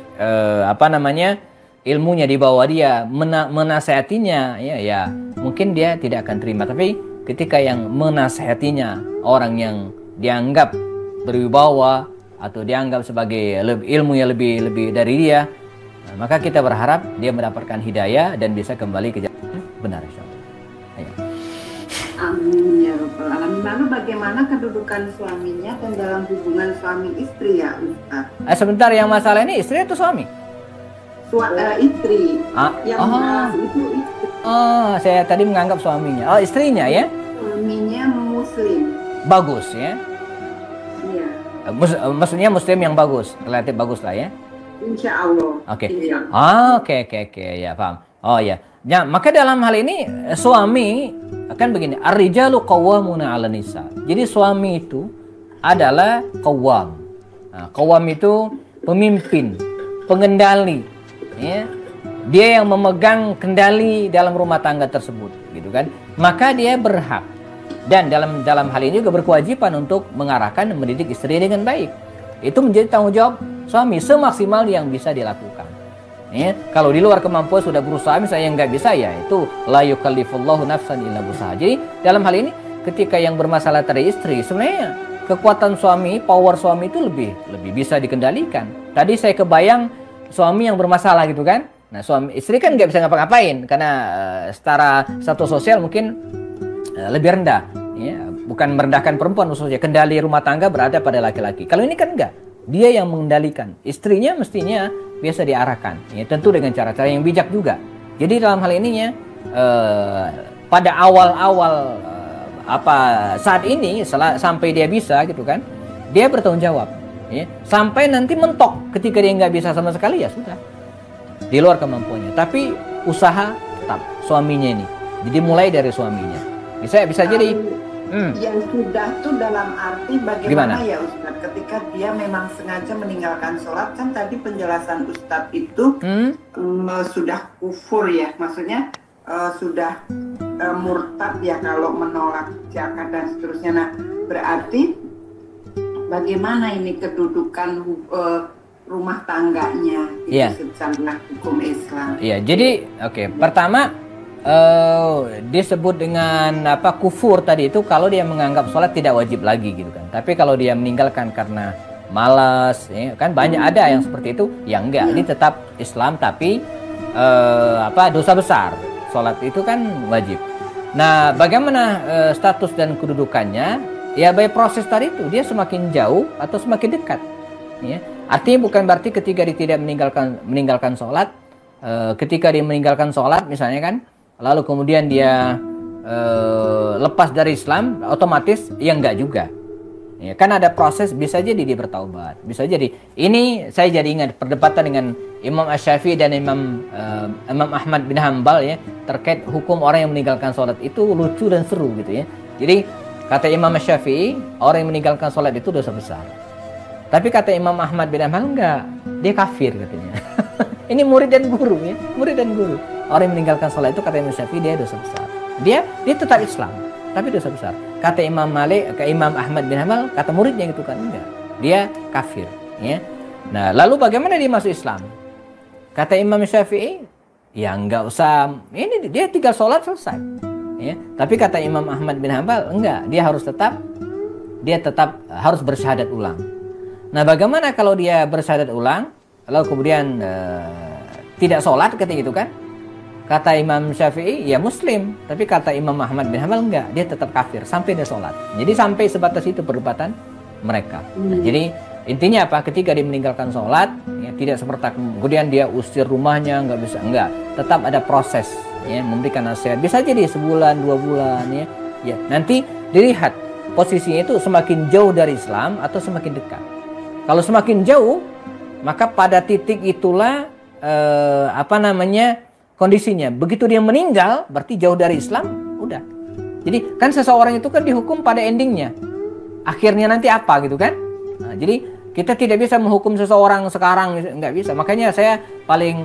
ilmunya di bawah dia, menasehatinya, ya mungkin dia tidak akan terima. Tapi ketika yang menasehatinya orang yang dianggap berwibawa atau dianggap sebagai ilmunya lebih dari dia, maka kita berharap dia mendapatkan hidayah dan bisa kembali ke jalan benar, insyaallah. Ya. Amin ya rabbal alamin. Lalu bagaimana kedudukan suaminya dan dalam hubungan suami istri ya Ustaz? Sebentar, yang masalah ini istri atau suami? Istri. Yang itu istri. Saya tadi menganggap suaminya. Oh, istrinya ya? Suaminya muslim. Bagus ya? Iya. Maksudnya muslim yang bagus, relatif bagus lah ya? Insya Allah. Oke. Iya. Oke, ya paham. Oh ya. Ya, maka dalam hal ini suami akan begini, ar-rijalu qawwamuna 'alan nisa. Jadi suami itu adalah qawwam. Nah, qawwam itu pemimpin, pengendali, ya. Dia yang memegang kendali dalam rumah tangga tersebut, gitu kan? Maka dia berhak dan dalam hal ini juga berkewajiban untuk mengarahkan dan mendidik istri dengan baik. Itu menjadi tanggung jawab suami semaksimal yang bisa dilakukan. Ya, kalau di luar kemampuan sudah berusaha, misalnya nggak bisa, ya itu la yukallifullahu nafsan illa wus'aha. Jadi dalam hal ini ketika yang bermasalah dari istri, sebenarnya kekuatan suami, power suami itu lebih bisa dikendalikan. Tadi saya kebayang suami yang bermasalah gitu kan. Nah, suami istri kan nggak bisa ngapa-ngapain karena secara status sosial mungkin lebih rendah. Ya, bukan merendahkan perempuan khususnya, kendali rumah tangga berada pada laki-laki. Kalau ini kan enggak, dia yang mengendalikan. Istrinya mestinya biasa diarahkan, ya, tentu dengan cara-cara yang bijak juga. Jadi dalam hal ininya pada awal-awal saat ini sampai dia bisa gitu kan, dia bertanggung jawab, ya. Sampai nanti mentok ketika dia nggak bisa sama sekali, ya sudah di luar kemampuannya. Tapi usaha tetap suaminya ini. Jadi mulai dari suaminya. Bisa jadi yang sudah tuh dalam arti bagaimana gimana? Ya Ustadz, ketika dia memang sengaja meninggalkan sholat, kan tadi penjelasan Ustadz itu sudah kufur ya, maksudnya sudah murtad ya kalau menolak zakat dan seterusnya. Nah, berarti bagaimana ini kedudukan rumah tangganya secara hukum Islam? Iya, jadi pertama disebut dengan kufur tadi itu kalau dia menganggap sholat tidak wajib lagi gitu kan. Tapi kalau dia meninggalkan karena malas, ya, kan banyak ada yang seperti itu, ya enggak, ini tetap Islam tapi dosa besar. Sholat itu kan wajib. Nah, bagaimana status dan kedudukannya? Ya, by proses tadi itu dia semakin jauh atau semakin dekat. Ya. Artinya bukan berarti ketika dia tidak meninggalkan sholat, ketika dia meninggalkan sholat misalnya kan, lalu kemudian dia lepas dari Islam, otomatis ya enggak juga. Ya, kan ada proses, bisa jadi dia bertaubat, bisa jadi. Ini saya jadi ingat perdebatan dengan Imam Asy-Syafi'i dan Imam Ahmad bin Hanbal ya, terkait hukum orang yang meninggalkan sholat. Itu lucu dan seru gitu ya. Jadi kata Imam Asy-Syafi'i, orang yang meninggalkan sholat itu dosa besar. Tapi kata Imam Ahmad bin Hanbal enggak, dia kafir katanya. Ini murid dan guru ya, murid dan guru. Orang yang meninggalkan sholat itu kata Imam Syafi'i dia dosa besar. Dia tetap Islam, tapi dosa besar. Kata Imam Malik, ke Imam Ahmad bin Hanbal, kata muridnya itu kan enggak, dia kafir. Ya. Nah, lalu bagaimana dia masuk Islam? Kata Imam Syafi'i, ya enggak usah. Ini dia tinggal sholat selesai. Ya. Tapi kata Imam Ahmad bin Hanbal enggak, dia tetap harus bersyahadat ulang. Nah, bagaimana kalau dia bersyahadat ulang, lalu kemudian tidak sholat ketika itu kan? Kata Imam Syafi'i, ya muslim. Tapi kata Imam Ahmad bin Hanbal enggak, dia tetap kafir sampai dia sholat. Jadi sampai sebatas itu perdebatan mereka. Nah, jadi intinya apa? Ketika dia meninggalkan sholat, ya, tidak seperti kemudian dia usir rumahnya, enggak bisa, enggak. Tetap ada proses, ya, memberikan nasihat. Bisa jadi sebulan, 2 bulan, ya. Ya, nanti dilihat posisinya itu semakin jauh dari Islam atau semakin dekat. Kalau semakin jauh, maka pada titik itulah kondisinya. Begitu dia meninggal, berarti jauh dari Islam, udah. Jadi kan seseorang itu kan dihukum pada endingnya. Akhirnya nanti apa gitu kan? Nah, jadi kita tidak bisa menghukum seseorang sekarang, nggak bisa. Makanya saya paling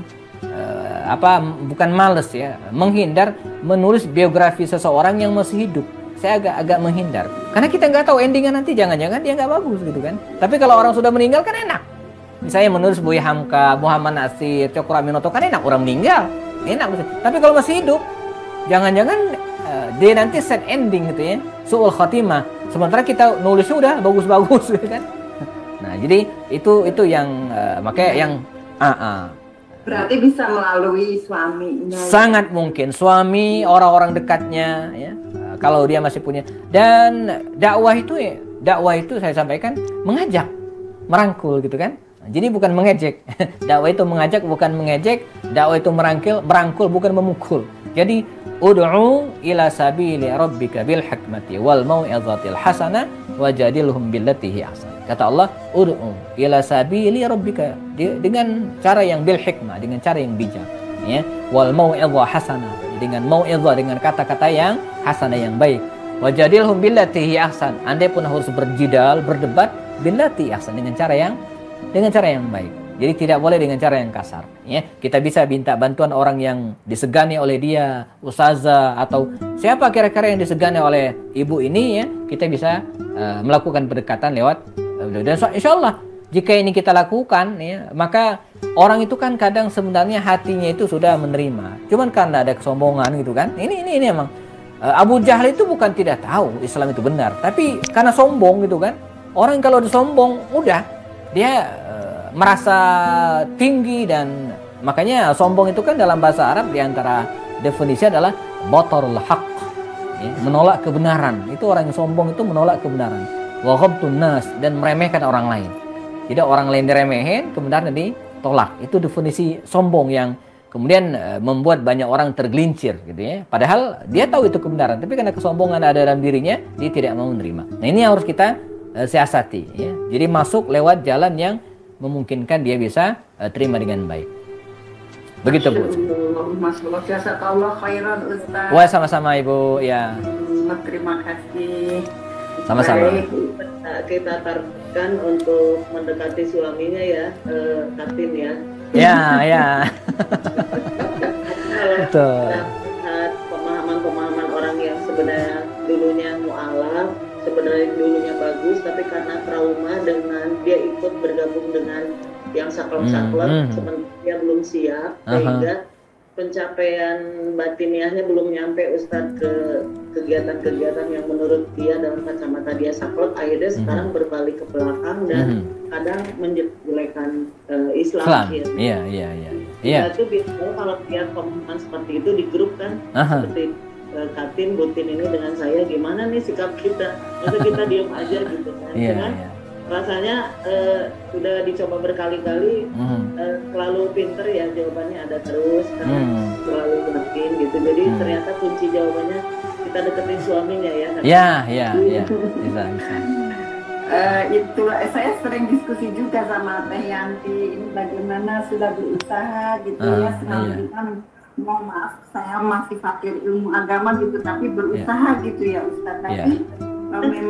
bukan males ya, menghindar menulis biografi seseorang yang masih hidup. saya agak menghindar. Karena kita nggak tahu endingnya nanti, jangan-jangan dia nggak bagus gitu kan. Tapi kalau orang sudah meninggal kan enak. Misalnya menulis Buya Hamka, Muhammad Nasir, Cokroaminoto kan enak, orang meninggal. Enak. Tapi kalau masih hidup, jangan-jangan dia nanti set ending gitu ya. Su'ul khatimah. Sementara kita nulisnya udah bagus-bagus gitu kan. Nah, jadi itu yang makanya yang berarti bisa melalui suaminya. Sangat mungkin suami, orang-orang dekatnya ya. Kalau dia masih punya, dan dakwah itu saya sampaikan mengajak, merangkul gitu kan. Jadi bukan mengejek. Dakwah itu mengajak bukan mengejek, dakwah itu merangkul bukan memukul. Jadi ud'u ila sabili rabbika bil hikmati wal mau'izatil hasanah wajadilhum billati hi ahsan. Kata Allah, ud'u ila sabili rabbika, dengan cara yang bil hikmah, dengan cara yang bijak ya. Wal mau'izah hasanah, dengan mau'izah, dengan kata-kata yang hasanah, yang baik. Wajadilhum billati hi ahsan. Anda pun harus berjidal, berdebat billati ahsan, dengan cara yang baik. Jadi tidak boleh dengan cara yang kasar ya. Kita bisa minta bantuan orang yang disegani oleh dia, ustazah atau siapa kira-kira yang disegani oleh ibu ini ya. Kita bisa melakukan pendekatan lewat, dan insyaallah jika ini kita lakukan ya, maka orang itu kan kadang sebenarnya hatinya itu sudah menerima. Cuman karena ada kesombongan gitu kan. Ini emang Abu Jahal itu bukan tidak tahu Islam itu benar, tapi karena sombong gitu kan. Orang kalau udah sombong udah dia merasa tinggi, dan makanya sombong itu kan dalam bahasa Arab diantara definisi adalah batarul haq ya, menolak kebenaran. Itu orang yang sombong itu menolak kebenaran. Wa ghabtun nas, dan meremehkan orang lain. Jadi orang lain diremehin, kebenaran ditolak. Itu definisi sombong yang kemudian membuat banyak orang tergelincir gitu ya. Padahal dia tahu itu kebenaran, tapi karena kesombongan ada dalam dirinya, dia tidak mau menerima. Nah, ini yang harus kita siasati ya. Jadi masuk lewat jalan yang memungkinkan dia bisa terima dengan baik. Begitu Bu. Mas jazakallah khairan Ustaz. Wah, sama-sama Ibu ya. Terima kasih. Sama-sama. Kita targetkan untuk mendekati suaminya ya, Katin ya. Ya. Betul. Pemahaman orang yang sebenarnya dulunya mu'alaf, sebenarnya dulunya bagus, tapi karena trauma dengan dia ikut bergabung dengan yang saklek-saklek, sebenarnya dia belum siap, sehingga pencapaian batiniahnya belum nyampe Ustadz ke kegiatan-kegiatan yang menurut dia dalam kacamata dia saklek, akhirnya sekarang berbalik ke belakang dan kadang menjelekkan Islam. Iya. Itu biasanya kalau lihat pemahaman seperti itu di grup kan, seperti Katin, Butin ini dengan saya, gimana nih sikap kita? Masa kita diem aja gitu kan? Rasanya sudah dicoba berkali-kali, selalu pinter ya jawabannya ada terus, karena selalu yakin gitu. Jadi ternyata kunci jawabannya kita deketin suaminya ya. Iya. Bisa. Itulah saya sering diskusi juga sama Teh Yanti, ini bagaimana sudah berusaha gitu ya, senang mohon maaf saya masih fakir ilmu agama gitu, tapi berusaha gitu ya Ustaz. Tapi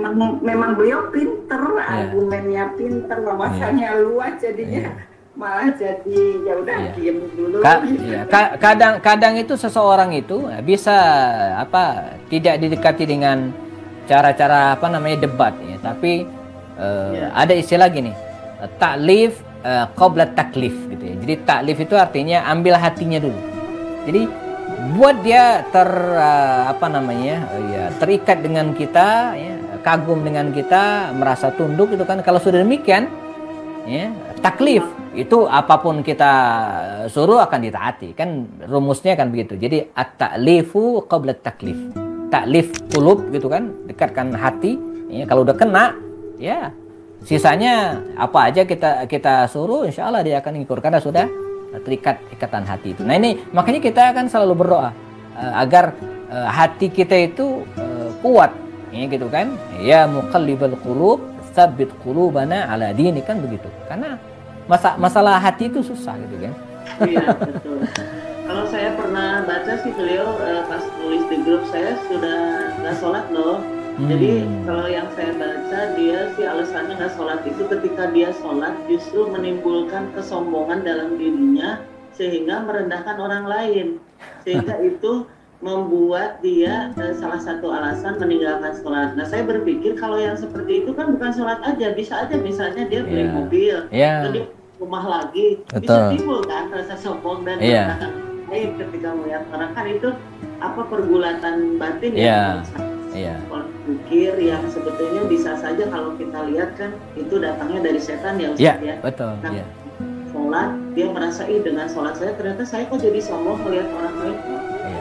memang beliau pinter, argumennya pinter, wawasannya luas, jadinya malah jadi ya udah diem dulu. Kadang itu seseorang itu bisa tidak didekati dengan cara-cara debat ya, tapi ada istilah gini, taklif qabla taklif gitu ya. Jadi taklif itu artinya ambil hatinya dulu. Jadi buat dia terikat dengan kita ya, kagum dengan kita, merasa tunduk itu kan. Kalau sudah demikian ya, taklif itu apapun kita suruh akan ditaati kan, rumusnya kan begitu. Jadi at-ta'lifu qabla taklif, taklif qulub gitu kan, dekatkan hati ya. Kalau udah kena ya sisanya apa aja kita suruh, insyaallah dia akan ngikut karena sudah terikat ikatan hati itu. Nah ini makanya kita akan selalu berdoa agar hati kita itu kuat ya gitu kan. Ya muqallibal qulub tsabbit qulubana ala dinik, kan begitu. Karena masalah hati itu susah gitu kan. Iya betul. Kalau saya pernah baca sih beliau pas nulis di grup saya sudah nggak sholat loh. Jadi kalau yang saya baca dia sih alasannya nggak sholat itu ketika dia sholat justru menimbulkan kesombongan dalam dirinya sehingga merendahkan orang lain, sehingga itu membuat dia salah satu alasan meninggalkan sholat. Nah, saya berpikir kalau yang seperti itu kan bukan sholat aja, bisa aja misalnya dia beli mobil, dia rumah lagi, bisa timbul kan rasa sombong dan katakan ketika melihat orang kan itu apa pergulatan batin pola pikir yang sebetulnya bisa saja kalau kita lihat kan itu datangnya dari setan ya Ustaz ya. Betul. Nah, sholat dia merasa dengan sholat saya ternyata saya kok jadi sombong melihat orang lain,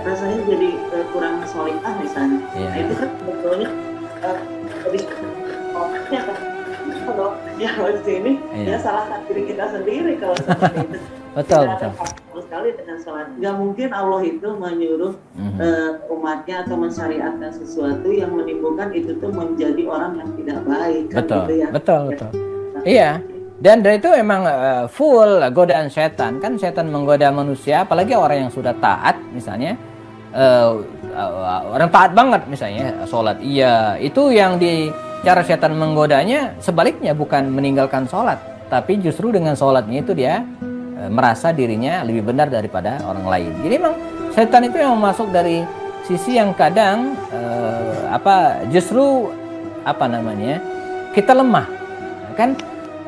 rasanya jadi kurang solihah misalnya. Nah itu kan sebetulnya ya di sini ya salahkan diri kita sendiri kalau seperti itu. Betul. Sekali dengan sholat, nggak mungkin Allah itu menyuruh umatnya atau mensyariatkan sesuatu yang menimbulkan itu tuh menjadi orang yang tidak baik. Betul, gitu ya. betul. Iya. Dan dari itu memang full godaan setan. Kan setan menggoda manusia, apalagi orang yang sudah taat misalnya. Orang taat banget misalnya, sholat itu yang di cara setan menggodanya sebaliknya, bukan meninggalkan sholat, tapi justru dengan sholatnya itu dia merasa dirinya lebih benar daripada orang lain. Jadi memang setan itu yang masuk dari sisi yang kadang justru kita lemah kan.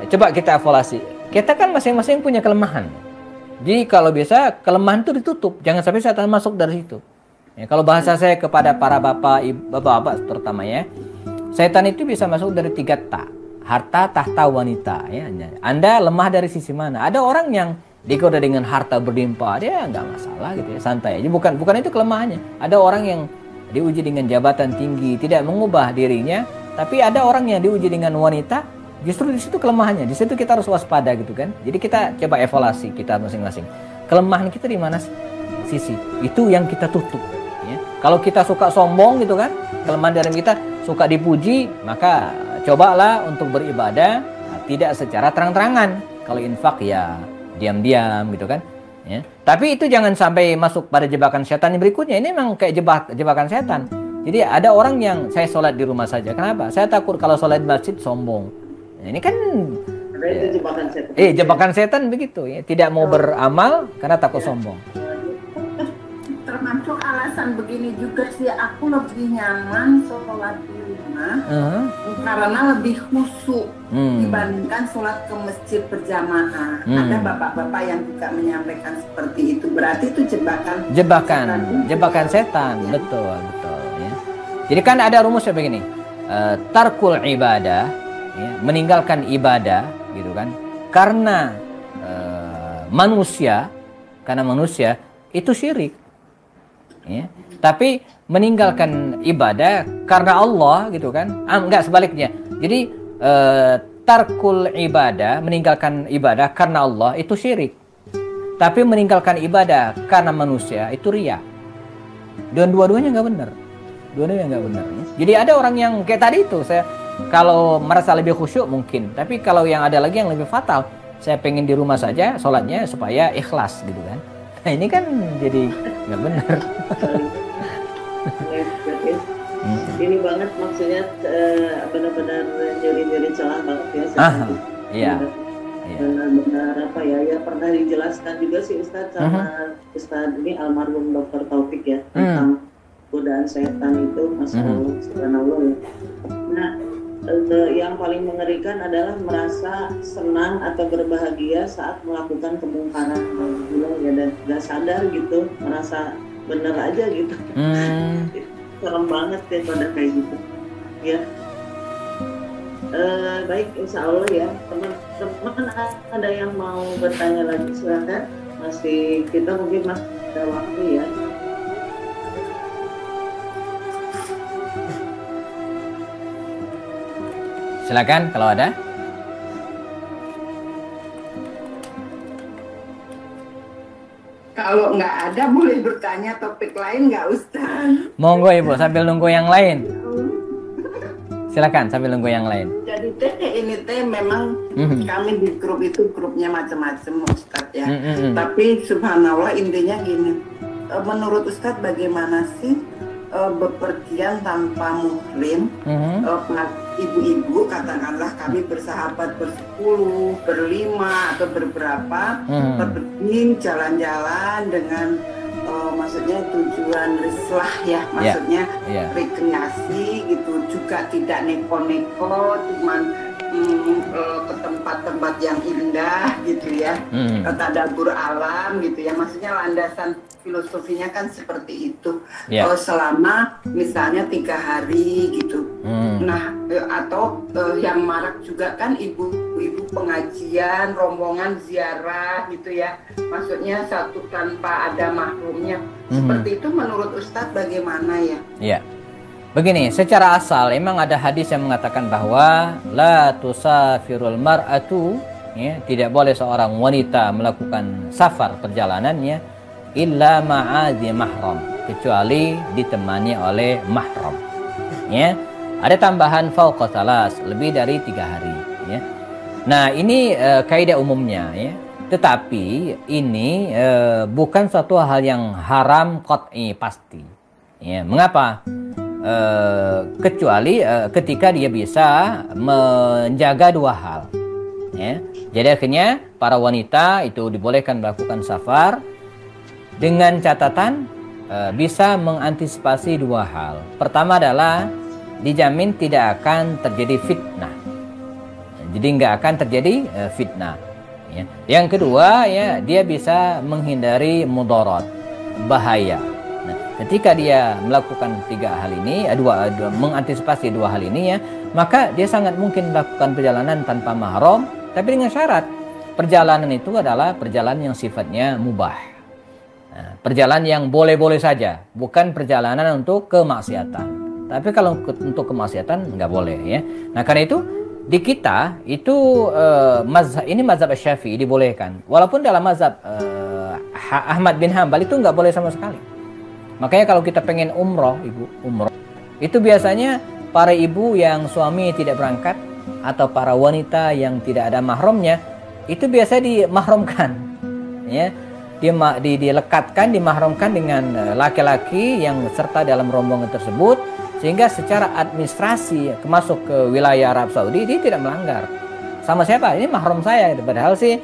Coba kita evaluasi, kita kan masing-masing punya kelemahan. Jadi kalau biasa kelemahan itu ditutup, jangan sampai setan masuk dari situ. Ya, kalau bahasa saya kepada para bapak terutama ya, setan itu bisa masuk dari 3 ta, harta, tahta, wanita. Ya, Anda lemah dari sisi mana? Ada orang yang digoda dengan harta berlimpah, dia nggak masalah gitu ya, santai aja. Bukan itu kelemahannya. Ada orang yang diuji dengan jabatan tinggi, tidak mengubah dirinya, tapi ada orang yang diuji dengan wanita. Justru di situ kelemahannya, di situ kita harus waspada gitu kan. Jadi kita coba evaluasi kita masing-masing. Kelemahan kita di mana sisi? Itu yang kita tutup. Ya. Kalau kita suka sombong gitu kan, kelemahan dari kita suka dipuji, maka cobalah untuk beribadah tidak secara terang-terangan. Kalau infak ya diam-diam gitu kan. Ya. Tapi itu jangan sampai masuk pada jebakan setan yang berikutnya. Ini memang kayak jebakan setan. Jadi ada orang yang saya sholat di rumah saja. Kenapa? Saya takut kalau sholat di masjid sombong. Nah, ini kan itu jebakan setan. Jebakan setan begitu ya, tidak mau beramal karena takut sombong. Termasuk alasan begini juga sih, aku lebih nyaman sholat di rumah karena lebih khusyuk dibandingkan sholat ke masjid berjamaah. Ada bapak-bapak yang juga menyampaikan seperti itu, berarti itu jebakan setan. Betul ya. Jadi kan ada rumusnya begini, tarkul ibadah, ya, meninggalkan ibadah gitu kan, karena manusia itu syirik ya. Tapi meninggalkan ibadah karena Allah gitu kan, enggak sebaliknya. Jadi tarkul ibadah, meninggalkan ibadah karena Allah itu syirik, tapi meninggalkan ibadah karena manusia itu riya. Dan dua-duanya nggak benar ya. Jadi ada orang yang kayak tadi itu, saya kalau merasa lebih khusyuk mungkin, tapi kalau yang ada lagi yang lebih fatal, saya pengen di rumah saja sholatnya supaya ikhlas gitu kan. Nah ini kan jadi nggak benar. Ini banget maksudnya benar-benar nyuri celah banget ya. Benar-benar ya pernah dijelaskan juga sih Ustadz sama Ustadz ini almarhum Dr. Taufik ya tentang godaan setan itu, Masya Allah, subhanallah ya. Nah, yang paling mengerikan adalah merasa senang atau berbahagia saat melakukan kemungkaran ya, dan gak sadar gitu, merasa bener aja gitu. Serem banget ya pada kayak gitu ya. Baik, insya Allah ya teman-teman ada yang mau bertanya lagi silakan, masih kita mungkin masih ada waktu ya. Silakan kalau ada. Kalau nggak ada boleh bertanya topik lain nggak Ustaz? Monggo Ibu sambil nunggu yang lain. Silakan sambil nunggu yang lain. Jadi ini memang kami di grup itu grupnya macam-macam Ustaz ya. Tapi subhanallah intinya gini. Menurut Ustaz bagaimana sih bepergian tanpa muhrim? Ibu-ibu katakanlah kami bersahabat bersepuluh, berlima atau berberapa pergi jalan-jalan dengan maksudnya tujuan rislah ya, maksudnya rekreasi gitu, juga tidak neko-neko, cuman ke tempat-tempat yang indah gitu ya, tadabur alam gitu ya, maksudnya landasan filosofinya kan seperti itu. Selama misalnya 3 hari gitu. Nah, atau yang marak juga kan ibu-ibu pengajian, rombongan ziarah gitu ya, maksudnya satu tanpa ada mahrumnya. Seperti itu menurut Ustadz bagaimana ya? Iya. Begini, secara asal emang ada hadis yang mengatakan bahwa la tusafirul mar'atu, ya, tidak boleh seorang wanita melakukan safar perjalanannya illa ma'adhi mahram, kecuali ditemani oleh mahram. Ya. Ada tambahan fauqa thalas, lebih dari 3 hari, ya. Nah, ini kaidah umumnya, ya. Tetapi ini bukan suatu hal yang haram qat'i, pasti. Ya, mengapa? Kecuali ketika dia bisa menjaga 2 hal, ya. Jadi akhirnya para wanita itu dibolehkan melakukan safar dengan catatan bisa mengantisipasi 2 hal. Pertama adalah dijamin tidak akan terjadi fitnah, jadi nggak akan terjadi fitnah, ya. Yang kedua, ya, dia bisa menghindari mudarat, bahaya. Ketika dia melakukan 3 hal ini, mengantisipasi 2 hal ini, ya, maka dia sangat mungkin melakukan perjalanan tanpa mahram, tapi dengan syarat perjalanan itu adalah perjalanan yang sifatnya mubah. Nah, perjalanan yang boleh-boleh saja, bukan perjalanan untuk kemaksiatan. Tapi kalau untuk kemaksiatan nggak boleh, ya. Nah, karena itu di kita itu ini mazhab Syafi'i dibolehkan. Walaupun dalam mazhab Ahmad bin Hambal itu nggak boleh sama sekali. Makanya kalau kita pengen umroh, itu biasanya para ibu yang suami tidak berangkat atau para wanita yang tidak ada mahramnya, itu biasa dimahramkan, ya. Dilekatkan, dimahramkan dengan laki-laki yang serta dalam rombongan tersebut, sehingga secara administrasi masuk ke wilayah Arab Saudi dia tidak melanggar. Sama siapa? Ini mahram saya, padahal si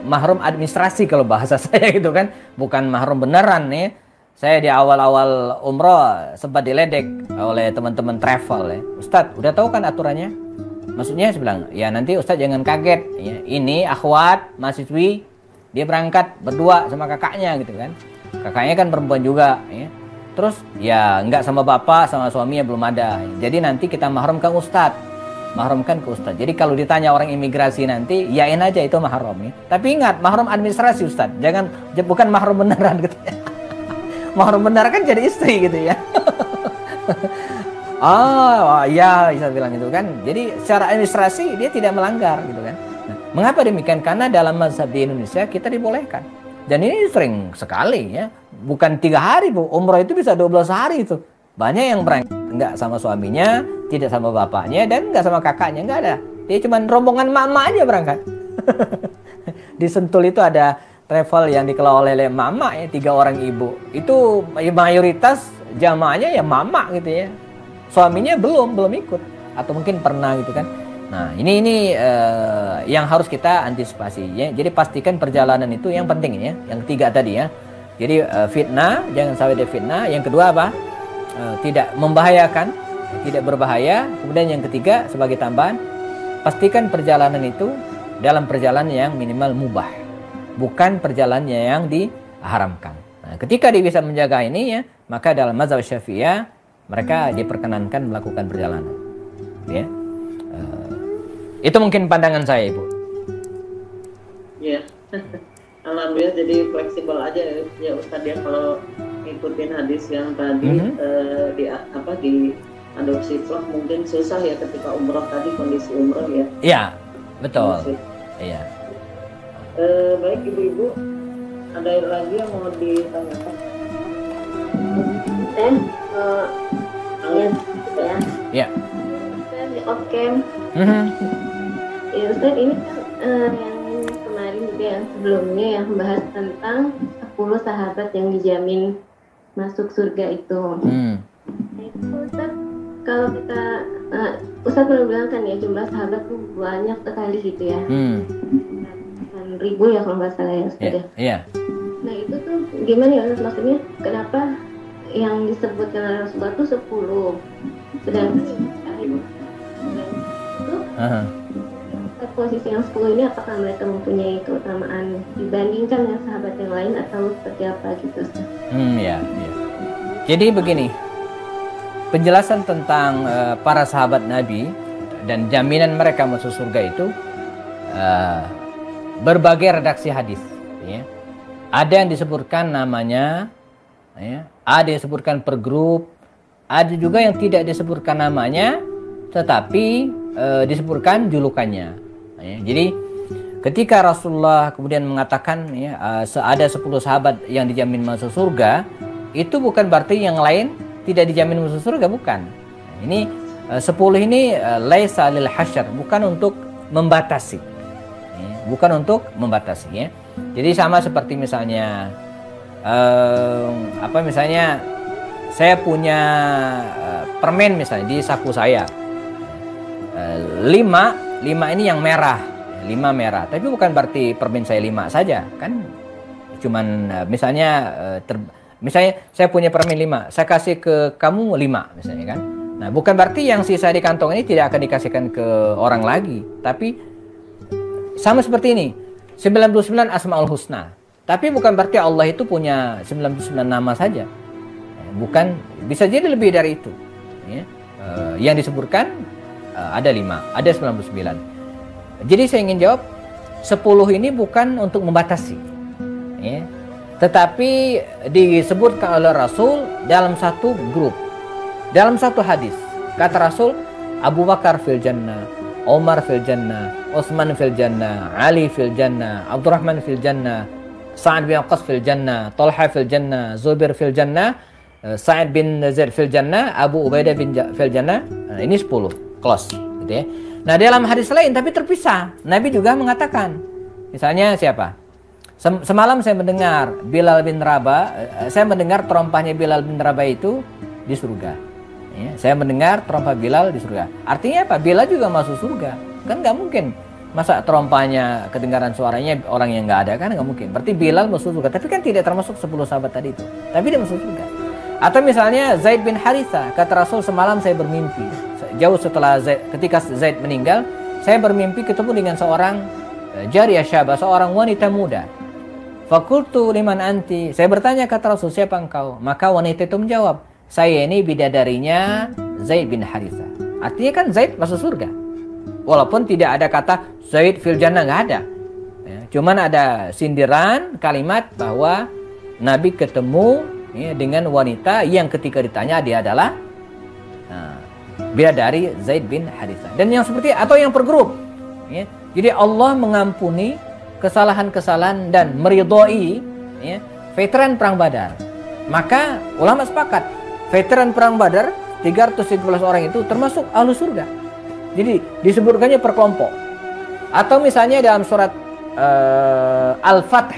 mahram administrasi kalau bahasa saya gitu kan, bukan mahram beneran, nih. Saya di awal-awal umroh sempat diledek oleh teman-teman travel, ya. Ustadz, udah tahu kan aturannya? Maksudnya saya bilang, ya nanti Ustadz jangan kaget, ya. Ini akhwat mahasiswi, dia berangkat berdua sama kakaknya gitu kan. Kakaknya kan perempuan juga, ya. Terus ya nggak sama bapak, sama suaminya belum ada. Jadi nanti kita mahramkan Ustadz. Mahramkan ke Ustadz. Jadi kalau ditanya orang imigrasi nanti, yain aja itu mahram, ya. Tapi ingat, mahram administrasi Ustadz. Bukan mahram beneran gitu ya. Mahram benar kan jadi istri gitu ya. Ya, bisa bilang gitu kan. Jadi secara administrasi dia tidak melanggar gitu kan. Nah, mengapa demikian? Karena dalam mazhab di Indonesia kita dibolehkan. Dan ini sering sekali, ya. Bukan 3 hari, Bu. Umroh itu bisa 12 hari itu. Banyak yang berangkat enggak sama suaminya, tidak sama bapaknya, dan enggak sama kakaknya, enggak ada. Dia cuma rombongan mama aja berangkat. Di Sentul itu ada travel yang dikelola oleh mama, ya, 3 orang ibu. Itu mayoritas jamaahnya ya mama gitu ya. Suaminya belum ikut atau mungkin pernah gitu kan. Nah, ini yang harus kita antisipasi, ya. Jadi pastikan perjalanan itu yang penting, ya. Yang 3 tadi, ya. Jadi fitnah, jangan sampai ada fitnah. Yang kedua apa? Tidak membahayakan, tidak berbahaya. Kemudian yang ketiga sebagai tambahan, pastikan perjalanan itu dalam perjalanan yang minimal mubah, bukan perjalanannya yang diharamkan. Nah, ketika dia bisa menjaga ini, ya, maka dalam mazhab Syafi'iyah mereka diperkenankan melakukan perjalanan, ya. Itu mungkin pandangan saya, Ibu. Ya, alhamdulillah jadi fleksibel aja ya Ustadz ya, kalau ngikutin hadis yang tadi di adopsi vlog mungkin susah ya ketika umroh tadi, kondisi umroh ya. Iya, betul. Iya. Baik ibu-ibu, ada lagi yang mau ditanyakan? Ya. Di Opcam. Ya Ustaz, ini kan yang kemarin juga yang sebelumnya yang membahas tentang 10 sahabat yang dijamin masuk surga itu. Nah, itu Ustaz, kalau kita Ustaz pernah bilang kan ya jumlah sahabat tuh banyak sekali gitu ya. Ribu ya kalau nggak salah ya Ustaz ya. Iya. Nah itu tuh gimana ya Ustaz? Maksudnya kenapa yang disebutkan oleh Rasulullah itu 10, sedangkan itu posisi yang 10 ini apakah mereka mempunyai keutamaan dibandingkan dengan sahabat yang lain atau seperti apa gitu Ustaz? Ya. Jadi begini, penjelasan tentang para sahabat Nabi dan jaminan mereka masuk surga itu berbagai redaksi hadis. Ya. Ada yang disebutkan namanya, ya, ada yang disebutkan per grup, ada juga yang tidak disebutkan namanya, tetapi disebutkan julukannya. Ya. Jadi ketika Rasulullah kemudian mengatakan ya, ada 10 sahabat yang dijamin masuk surga, itu bukan berarti yang lain tidak dijamin masuk surga, bukan. Ini 10 ini laisa lil hasyar, bukan untuk membatasi. Ya, bukan untuk membatasi ya. Jadi sama seperti misalnya misalnya saya punya permen misalnya di saku saya. 5 ini yang merah, 5 merah. Tapi bukan berarti permen saya 5 saja, kan? Cuman misalnya saya punya permen 5, saya kasih ke kamu 5 misalnya kan. Nah, bukan berarti yang sisa di kantong ini tidak akan dikasihkan ke orang lagi, tapi sama seperti ini. 99 Asmaul Husna. Tapi bukan berarti Allah itu punya 99 nama saja. Bukan, bisa jadi lebih dari itu. Ya. Yang disebutkan ada 5, ada 99. Jadi saya ingin jawab, 10 ini bukan untuk membatasi. Ya. Tetapi disebutkan oleh Rasul dalam satu grup. Dalam satu hadis. Kata Rasul, Abu Bakar fil jannah, Umar fil jannah, Utsman fil jannah, Ali fil jannah, Abdurrahman fil jannah, Sa'ad bin Waqqas fil jannah, Talha fil jannah, Zubair fil jannah, Sa'id bin Zaid fil jannah, Abu Ubaidah fil jannah. Nah, ini 10, close gitu ya. Nah, dalam hadis lain tapi terpisah, Nabi juga mengatakan, misalnya siapa? Semalam saya mendengar Bilal bin Rabah, saya mendengar terompahnya Bilal bin Rabah itu di surga. Ya, saya mendengar terompah Bilal di surga. Artinya apa? Bilal juga masuk surga. Kan nggak mungkin. Masa terompahnya kedengaran suaranya orang yang nggak ada, kan nggak mungkin. Berarti Bilal masuk surga. Tapi kan tidak termasuk 10 sahabat tadi itu. Tapi dia masuk surga. Atau misalnya Zaid bin Haritha. Kata Rasul, semalam saya bermimpi. Jauh setelah ketika Zaid meninggal, saya bermimpi ketemu dengan seorang jariyah syabah, seorang wanita muda. Fakultu liman anti. Saya bertanya, kata Rasul, siapa engkau? Maka wanita itu menjawab, saya ini bidadarinya Zaid bin Haritha. Artinya kan Zaid masuk surga. Walaupun tidak ada kata Zaid fil jannah, nggak ada. Ya, cuman ada sindiran kalimat bahwa Nabi ketemu ya, dengan wanita yang ketika ditanya dia adalah bidadari Zaid bin Haritha. Dan yang seperti atau yang per grup. Ya. Jadi Allah mengampuni kesalahan-kesalahan dan meridhoi ya, veteran perang Badar. Maka ulama sepakat veteran perang Badar 317 orang itu termasuk ahlu surga. Jadi disebutkannya per kelompok. Atau misalnya dalam surat Al-Fath,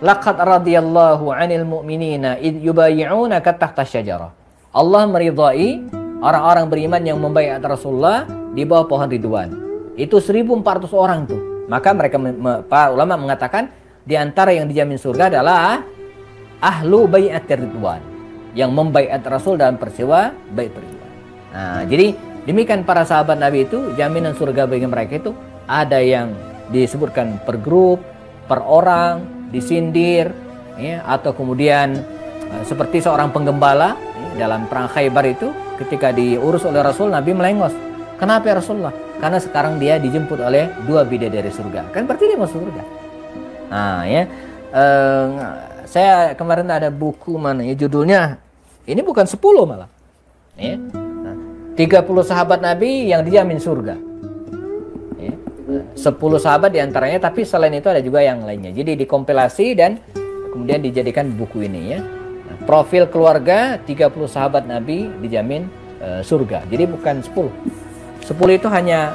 laqad radiyallahu 'anil mu'minina id yubayyi'unaka tahta syajarah. Allah meridhai orang-orang beriman yang membaiat Rasulullah di bawah pohon Ridwan. Itu 1400 orang tuh. Maka mereka para ulama mengatakan di antara yang dijamin surga adalah ahlu bai'atir Ridwan, yang membaiat Rasul dalam peristiwa bait Ridwan. Nah, jadi demikian para sahabat Nabi itu, jaminan surga bagi mereka itu ada yang disebutkan per grup, per orang, disindir, ya, atau kemudian seperti seorang penggembala ya, dalam perang Khaybar itu ketika diurus oleh Rasul, Nabi melengos. Kenapa ya Rasulullah? Karena sekarang dia dijemput oleh 2 bidadari surga. Kan berarti dia masuk surga. Nah, ya. Saya kemarin ada buku mana ya judulnya, ini bukan 10 malah ya. Nah, 30 sahabat Nabi yang dijamin surga ya. 10 sahabat diantaranya, tapi selain itu ada juga yang lainnya. Jadi dikompilasi dan kemudian dijadikan buku ini ya. Nah, profil keluarga 30 sahabat Nabi dijamin surga. Jadi bukan 10 itu hanya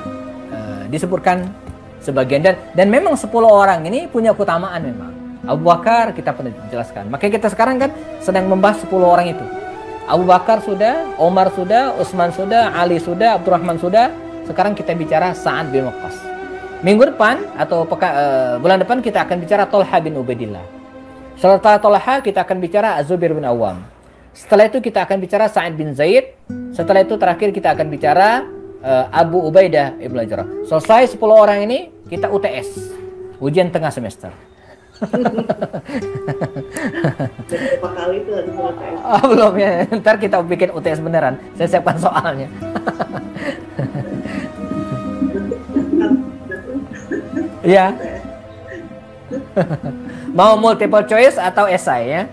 disebutkan sebagian, dan memang 10 orang ini punya keutamaan memang. Abu Bakar kita pernah jelaskan. Makanya kita sekarang kan sedang membahas 10 orang itu. Abu Bakar sudah, Umar sudah, Utsman sudah, Ali sudah, Abdurrahman sudah. Sekarang kita bicara Sa'ad bin Waqqas. Minggu depan atau bulan depan kita akan bicara Talha bin Ubaidillah. Setelah Talha kita akan bicara Az-Zubair bin Awam. Setelah itu kita akan bicara Sa'id bin Zaid. Setelah itu terakhir kita akan bicara Abu Ubaidah ibn Jarrah. Selesai 10 orang ini kita UTS, ujian tengah semester. Berapa kali itu harus UTS? Oh, belum ya. Ntar kita bikin UTS beneran. Saya siapkan soalnya. Iya. Mau multiple choice atau esai ya?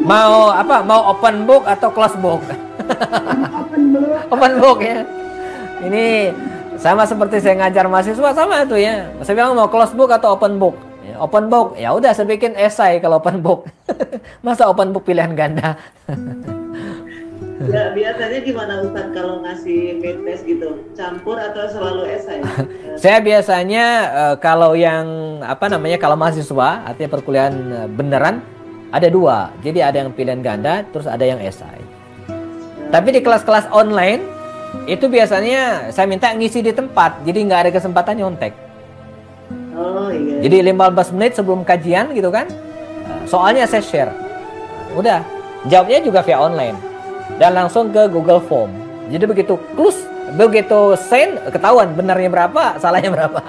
Mau apa? Mau open book atau close book? Open book ya. Ini sama seperti saya ngajar mahasiswa sama itu ya. Saya bilang mau close book atau open book. Ya, open book ya udah saya bikin esai kalau open book. Masa open book pilihan ganda? Ya, biasanya gimana Ustaz kalau ngasih mid test gitu? Campur atau selalu esai? Saya biasanya kalau yang apa namanya, kalau mahasiswa artinya perkuliahan beneran ada 2. Jadi ada yang pilihan ganda, terus ada yang esai. Tapi di kelas-kelas online itu biasanya saya minta ngisi di tempat, jadi nggak ada kesempatan nyontek. Oh iya. Jadi 15 menit sebelum kajian gitu kan, soalnya saya share. Udah, jawabnya juga via online. Dan langsung ke Google Form. Jadi begitu send, ketahuan benarnya berapa, salahnya berapa.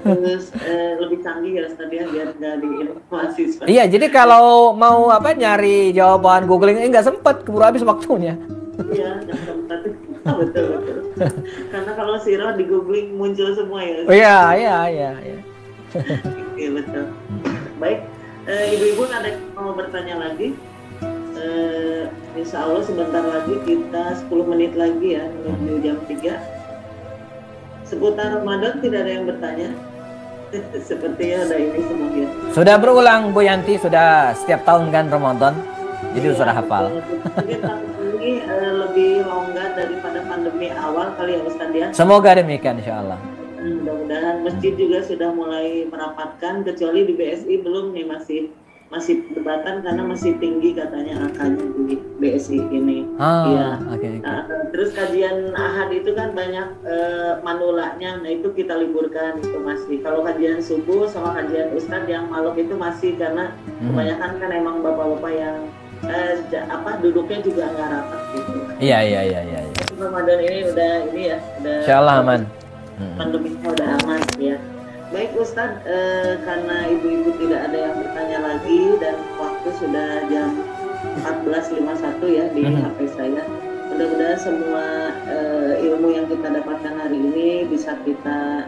Terus lebih canggih ya Ustaz ya, biar nggak diinformasi. Iya, jadi kalau mau apa nyari jawaban googling nggak sempet, keburu habis waktunya. Iya, nggak sempat. Betul. Karena kalau sirah di googling muncul semua ya. Oh, iya. Iya betul. Baik, ibu-ibu ada yang mau bertanya lagi? Insya Allah sebentar lagi kita 10 menit lagi ya menuju jam 3. Seputar Ramadan tidak ada yang bertanya. Sepertinya ada ini semua ya. Sudah berulang Bu Yanti, sudah setiap tahun kan Ramadan. Jadi sudah hafal. Mungkin tahun ini lebih longgar daripada pandemi awal kali ya Ustaz ya. Semoga demikian insya Allah. Mudah-mudahan masjid juga sudah mulai merapatkan, kecuali di BSI belum nih, masih debatan karena masih tinggi katanya angkanya di BSI ini. Iya. Okay. Terus kajian Ahad itu kan banyak manulanya, nah itu kita liburkan itu masih. Kalau kajian subuh sama kajian Ustadz yang malam itu masih, karena kebanyakan kan emang bapak-bapak yang duduknya juga nggak rapat gitu. Iya. Ramadan ini udah Insyaallah aman. Pandeminya udah aman ya. Baik Ustadz, karena ibu-ibu tidak ada yang bertanya lagi dan waktu sudah jam 14.51 ya di HP saya. Mudah-mudahan semua ilmu yang kita dapatkan hari ini bisa kita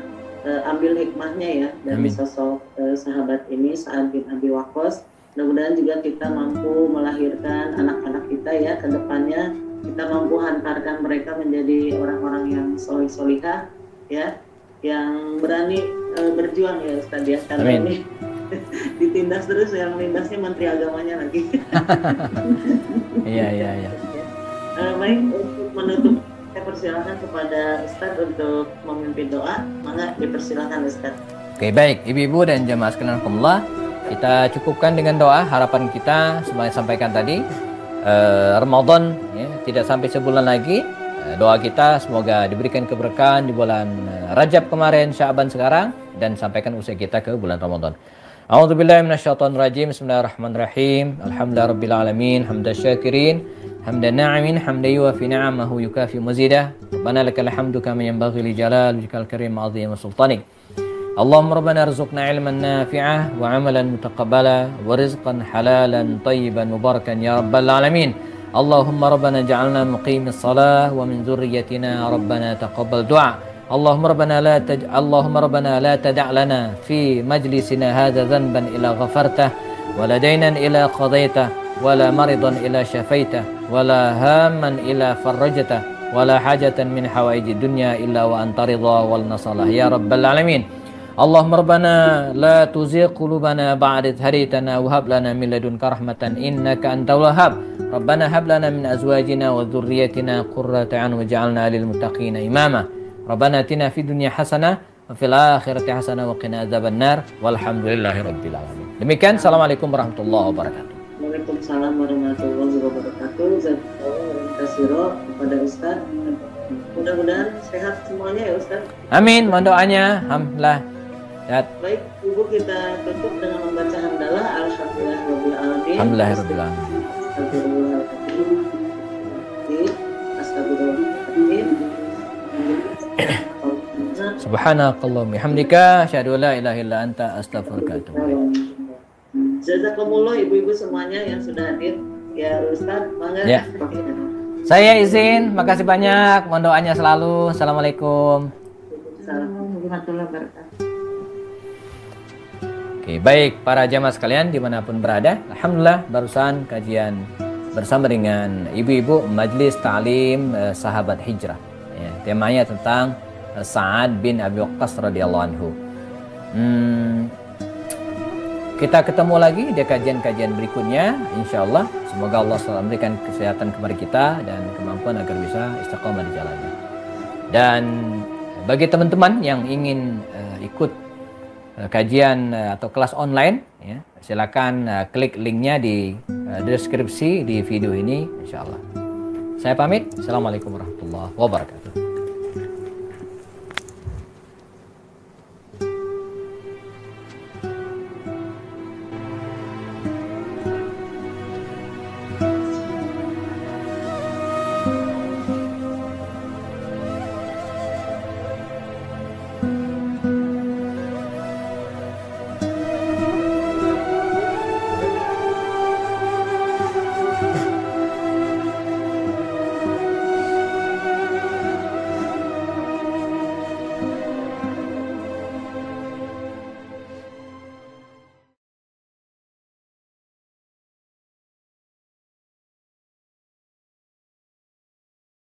ambil hikmahnya ya dari sosok sahabat ini, Sa'ad bin Abi Waqqas. Mudah-mudahan juga kita mampu melahirkan anak-anak kita ya ke depannya, kita mampu hantarkan mereka menjadi orang-orang yang solih-solihah ya, yang berani berjuang ya Ustaz ya, karena ini ditindas terus, yang lindasnya menteri agamanya lagi. Iya. Baik, untuk menutup saya persilakan kepada Ustaz untuk memimpin doa. Mangga dipersilakan Ustaz. Oke, baik ibu-ibu dan jemaah sekalian rahimakumullah, kita cukupkan dengan doa. Harapan kita sebagai sampaikan tadi, Ramadan ya, tidak sampai sebulan lagi. Doa kita semoga diberikan keberkahan di bulan Rajab kemarin, Sya'ban sekarang, dan sampaikan usia kita ke bulan Ramadan. A'udzubillahi minasyaitonirrajim. Bismillahirrahmanirrahim. Alhamdulillahirabbil alamin, hamdan syakirin, hamdan na'imin, hamdan yuwafi ni'amahu yukafi mazidah. Rabbana lakal hamdu kama yanbaghi li jalali wajhikal karim 'azimi sultanik. Allahumma rabbana arzuqna ilman nafi'ah wa 'amalan mutaqabbala wa rizqan halalan tayyiban mubarakan ya rabbal alamin. Allahumma rabbana ja'alna muqimis salah wa min dzurriyyatina rabbana taqabbal du'a. Allahumma rabbana la tada' lana fi majlisina hadha dhanban illa ghafartah wa la daynan illa qadaitah wa la maridan illa syafaitah wa la hamman illa farajtah wa la hajatan min hawaijid dunya illa wa anta ridha wal nasalah ya rabbal alamin. Allahumma rabbana la tuzigh qulubana ba'da idh hadaytana wa hab lana min ladunka rahmatan innaka antal wahhab. Rabbana hab lana min azwajina wa dhurriyyatina qurrata a'yun waj'alna lil muttaqina imama. Rabbana atina fid dunya hasanah wa fil akhirati hasanah wa qina adzabannar walhamdulillahi rabbil alamin. Demikian, assalamualaikum warahmatullahi wabarakatuh. Waalaikumsalam warahmatullahi wabarakatuh. Jazakallahu khairan kepada Ustaz. Mudah-mudahan sehat semuanya ya Ustaz. Amin, mohon doanya. Alhamdulillah Sehat. Baik, Ibu, kita tutup dengan membaca hamdalah. Alhamdulillahirabbil alamin. Alhamdulillahirabbil alamin. Astagfirullahaladzim. Subhanakallahumma bihamdika asyhadu an la ilaha illa anta astaghfiruka wa atubu ilaik. Jazakumullah ibu-ibu semuanya yang sudah hadir. Ya Ustaz, mangga. Ya. Saya izin, makasih banyak. Mohon doanya selalu. Assalamualaikum. Assalamualaikum warahmatullahi wabarakatuh. Oke, baik para jamaah sekalian dimanapun berada, alhamdulillah barusan kajian bersama dengan ibu-ibu Majelis Ta'lim Sahabat Hijrah. Ya, temanya tentang Sa'ad bin Abi Waqqas radhiyallahu anhu. Kita ketemu lagi di kajian-kajian berikutnya, insyaallah. Semoga Allah selalu memberikan kesehatan kepada kita dan kemampuan agar bisa istiqomah di jalannya. Dan bagi teman-teman yang ingin ikut kajian atau kelas online, ya, silakan klik linknya di deskripsi di video ini, insyaallah. Saya pamit. Assalamualaikum warahmatullahi wabarakatuh.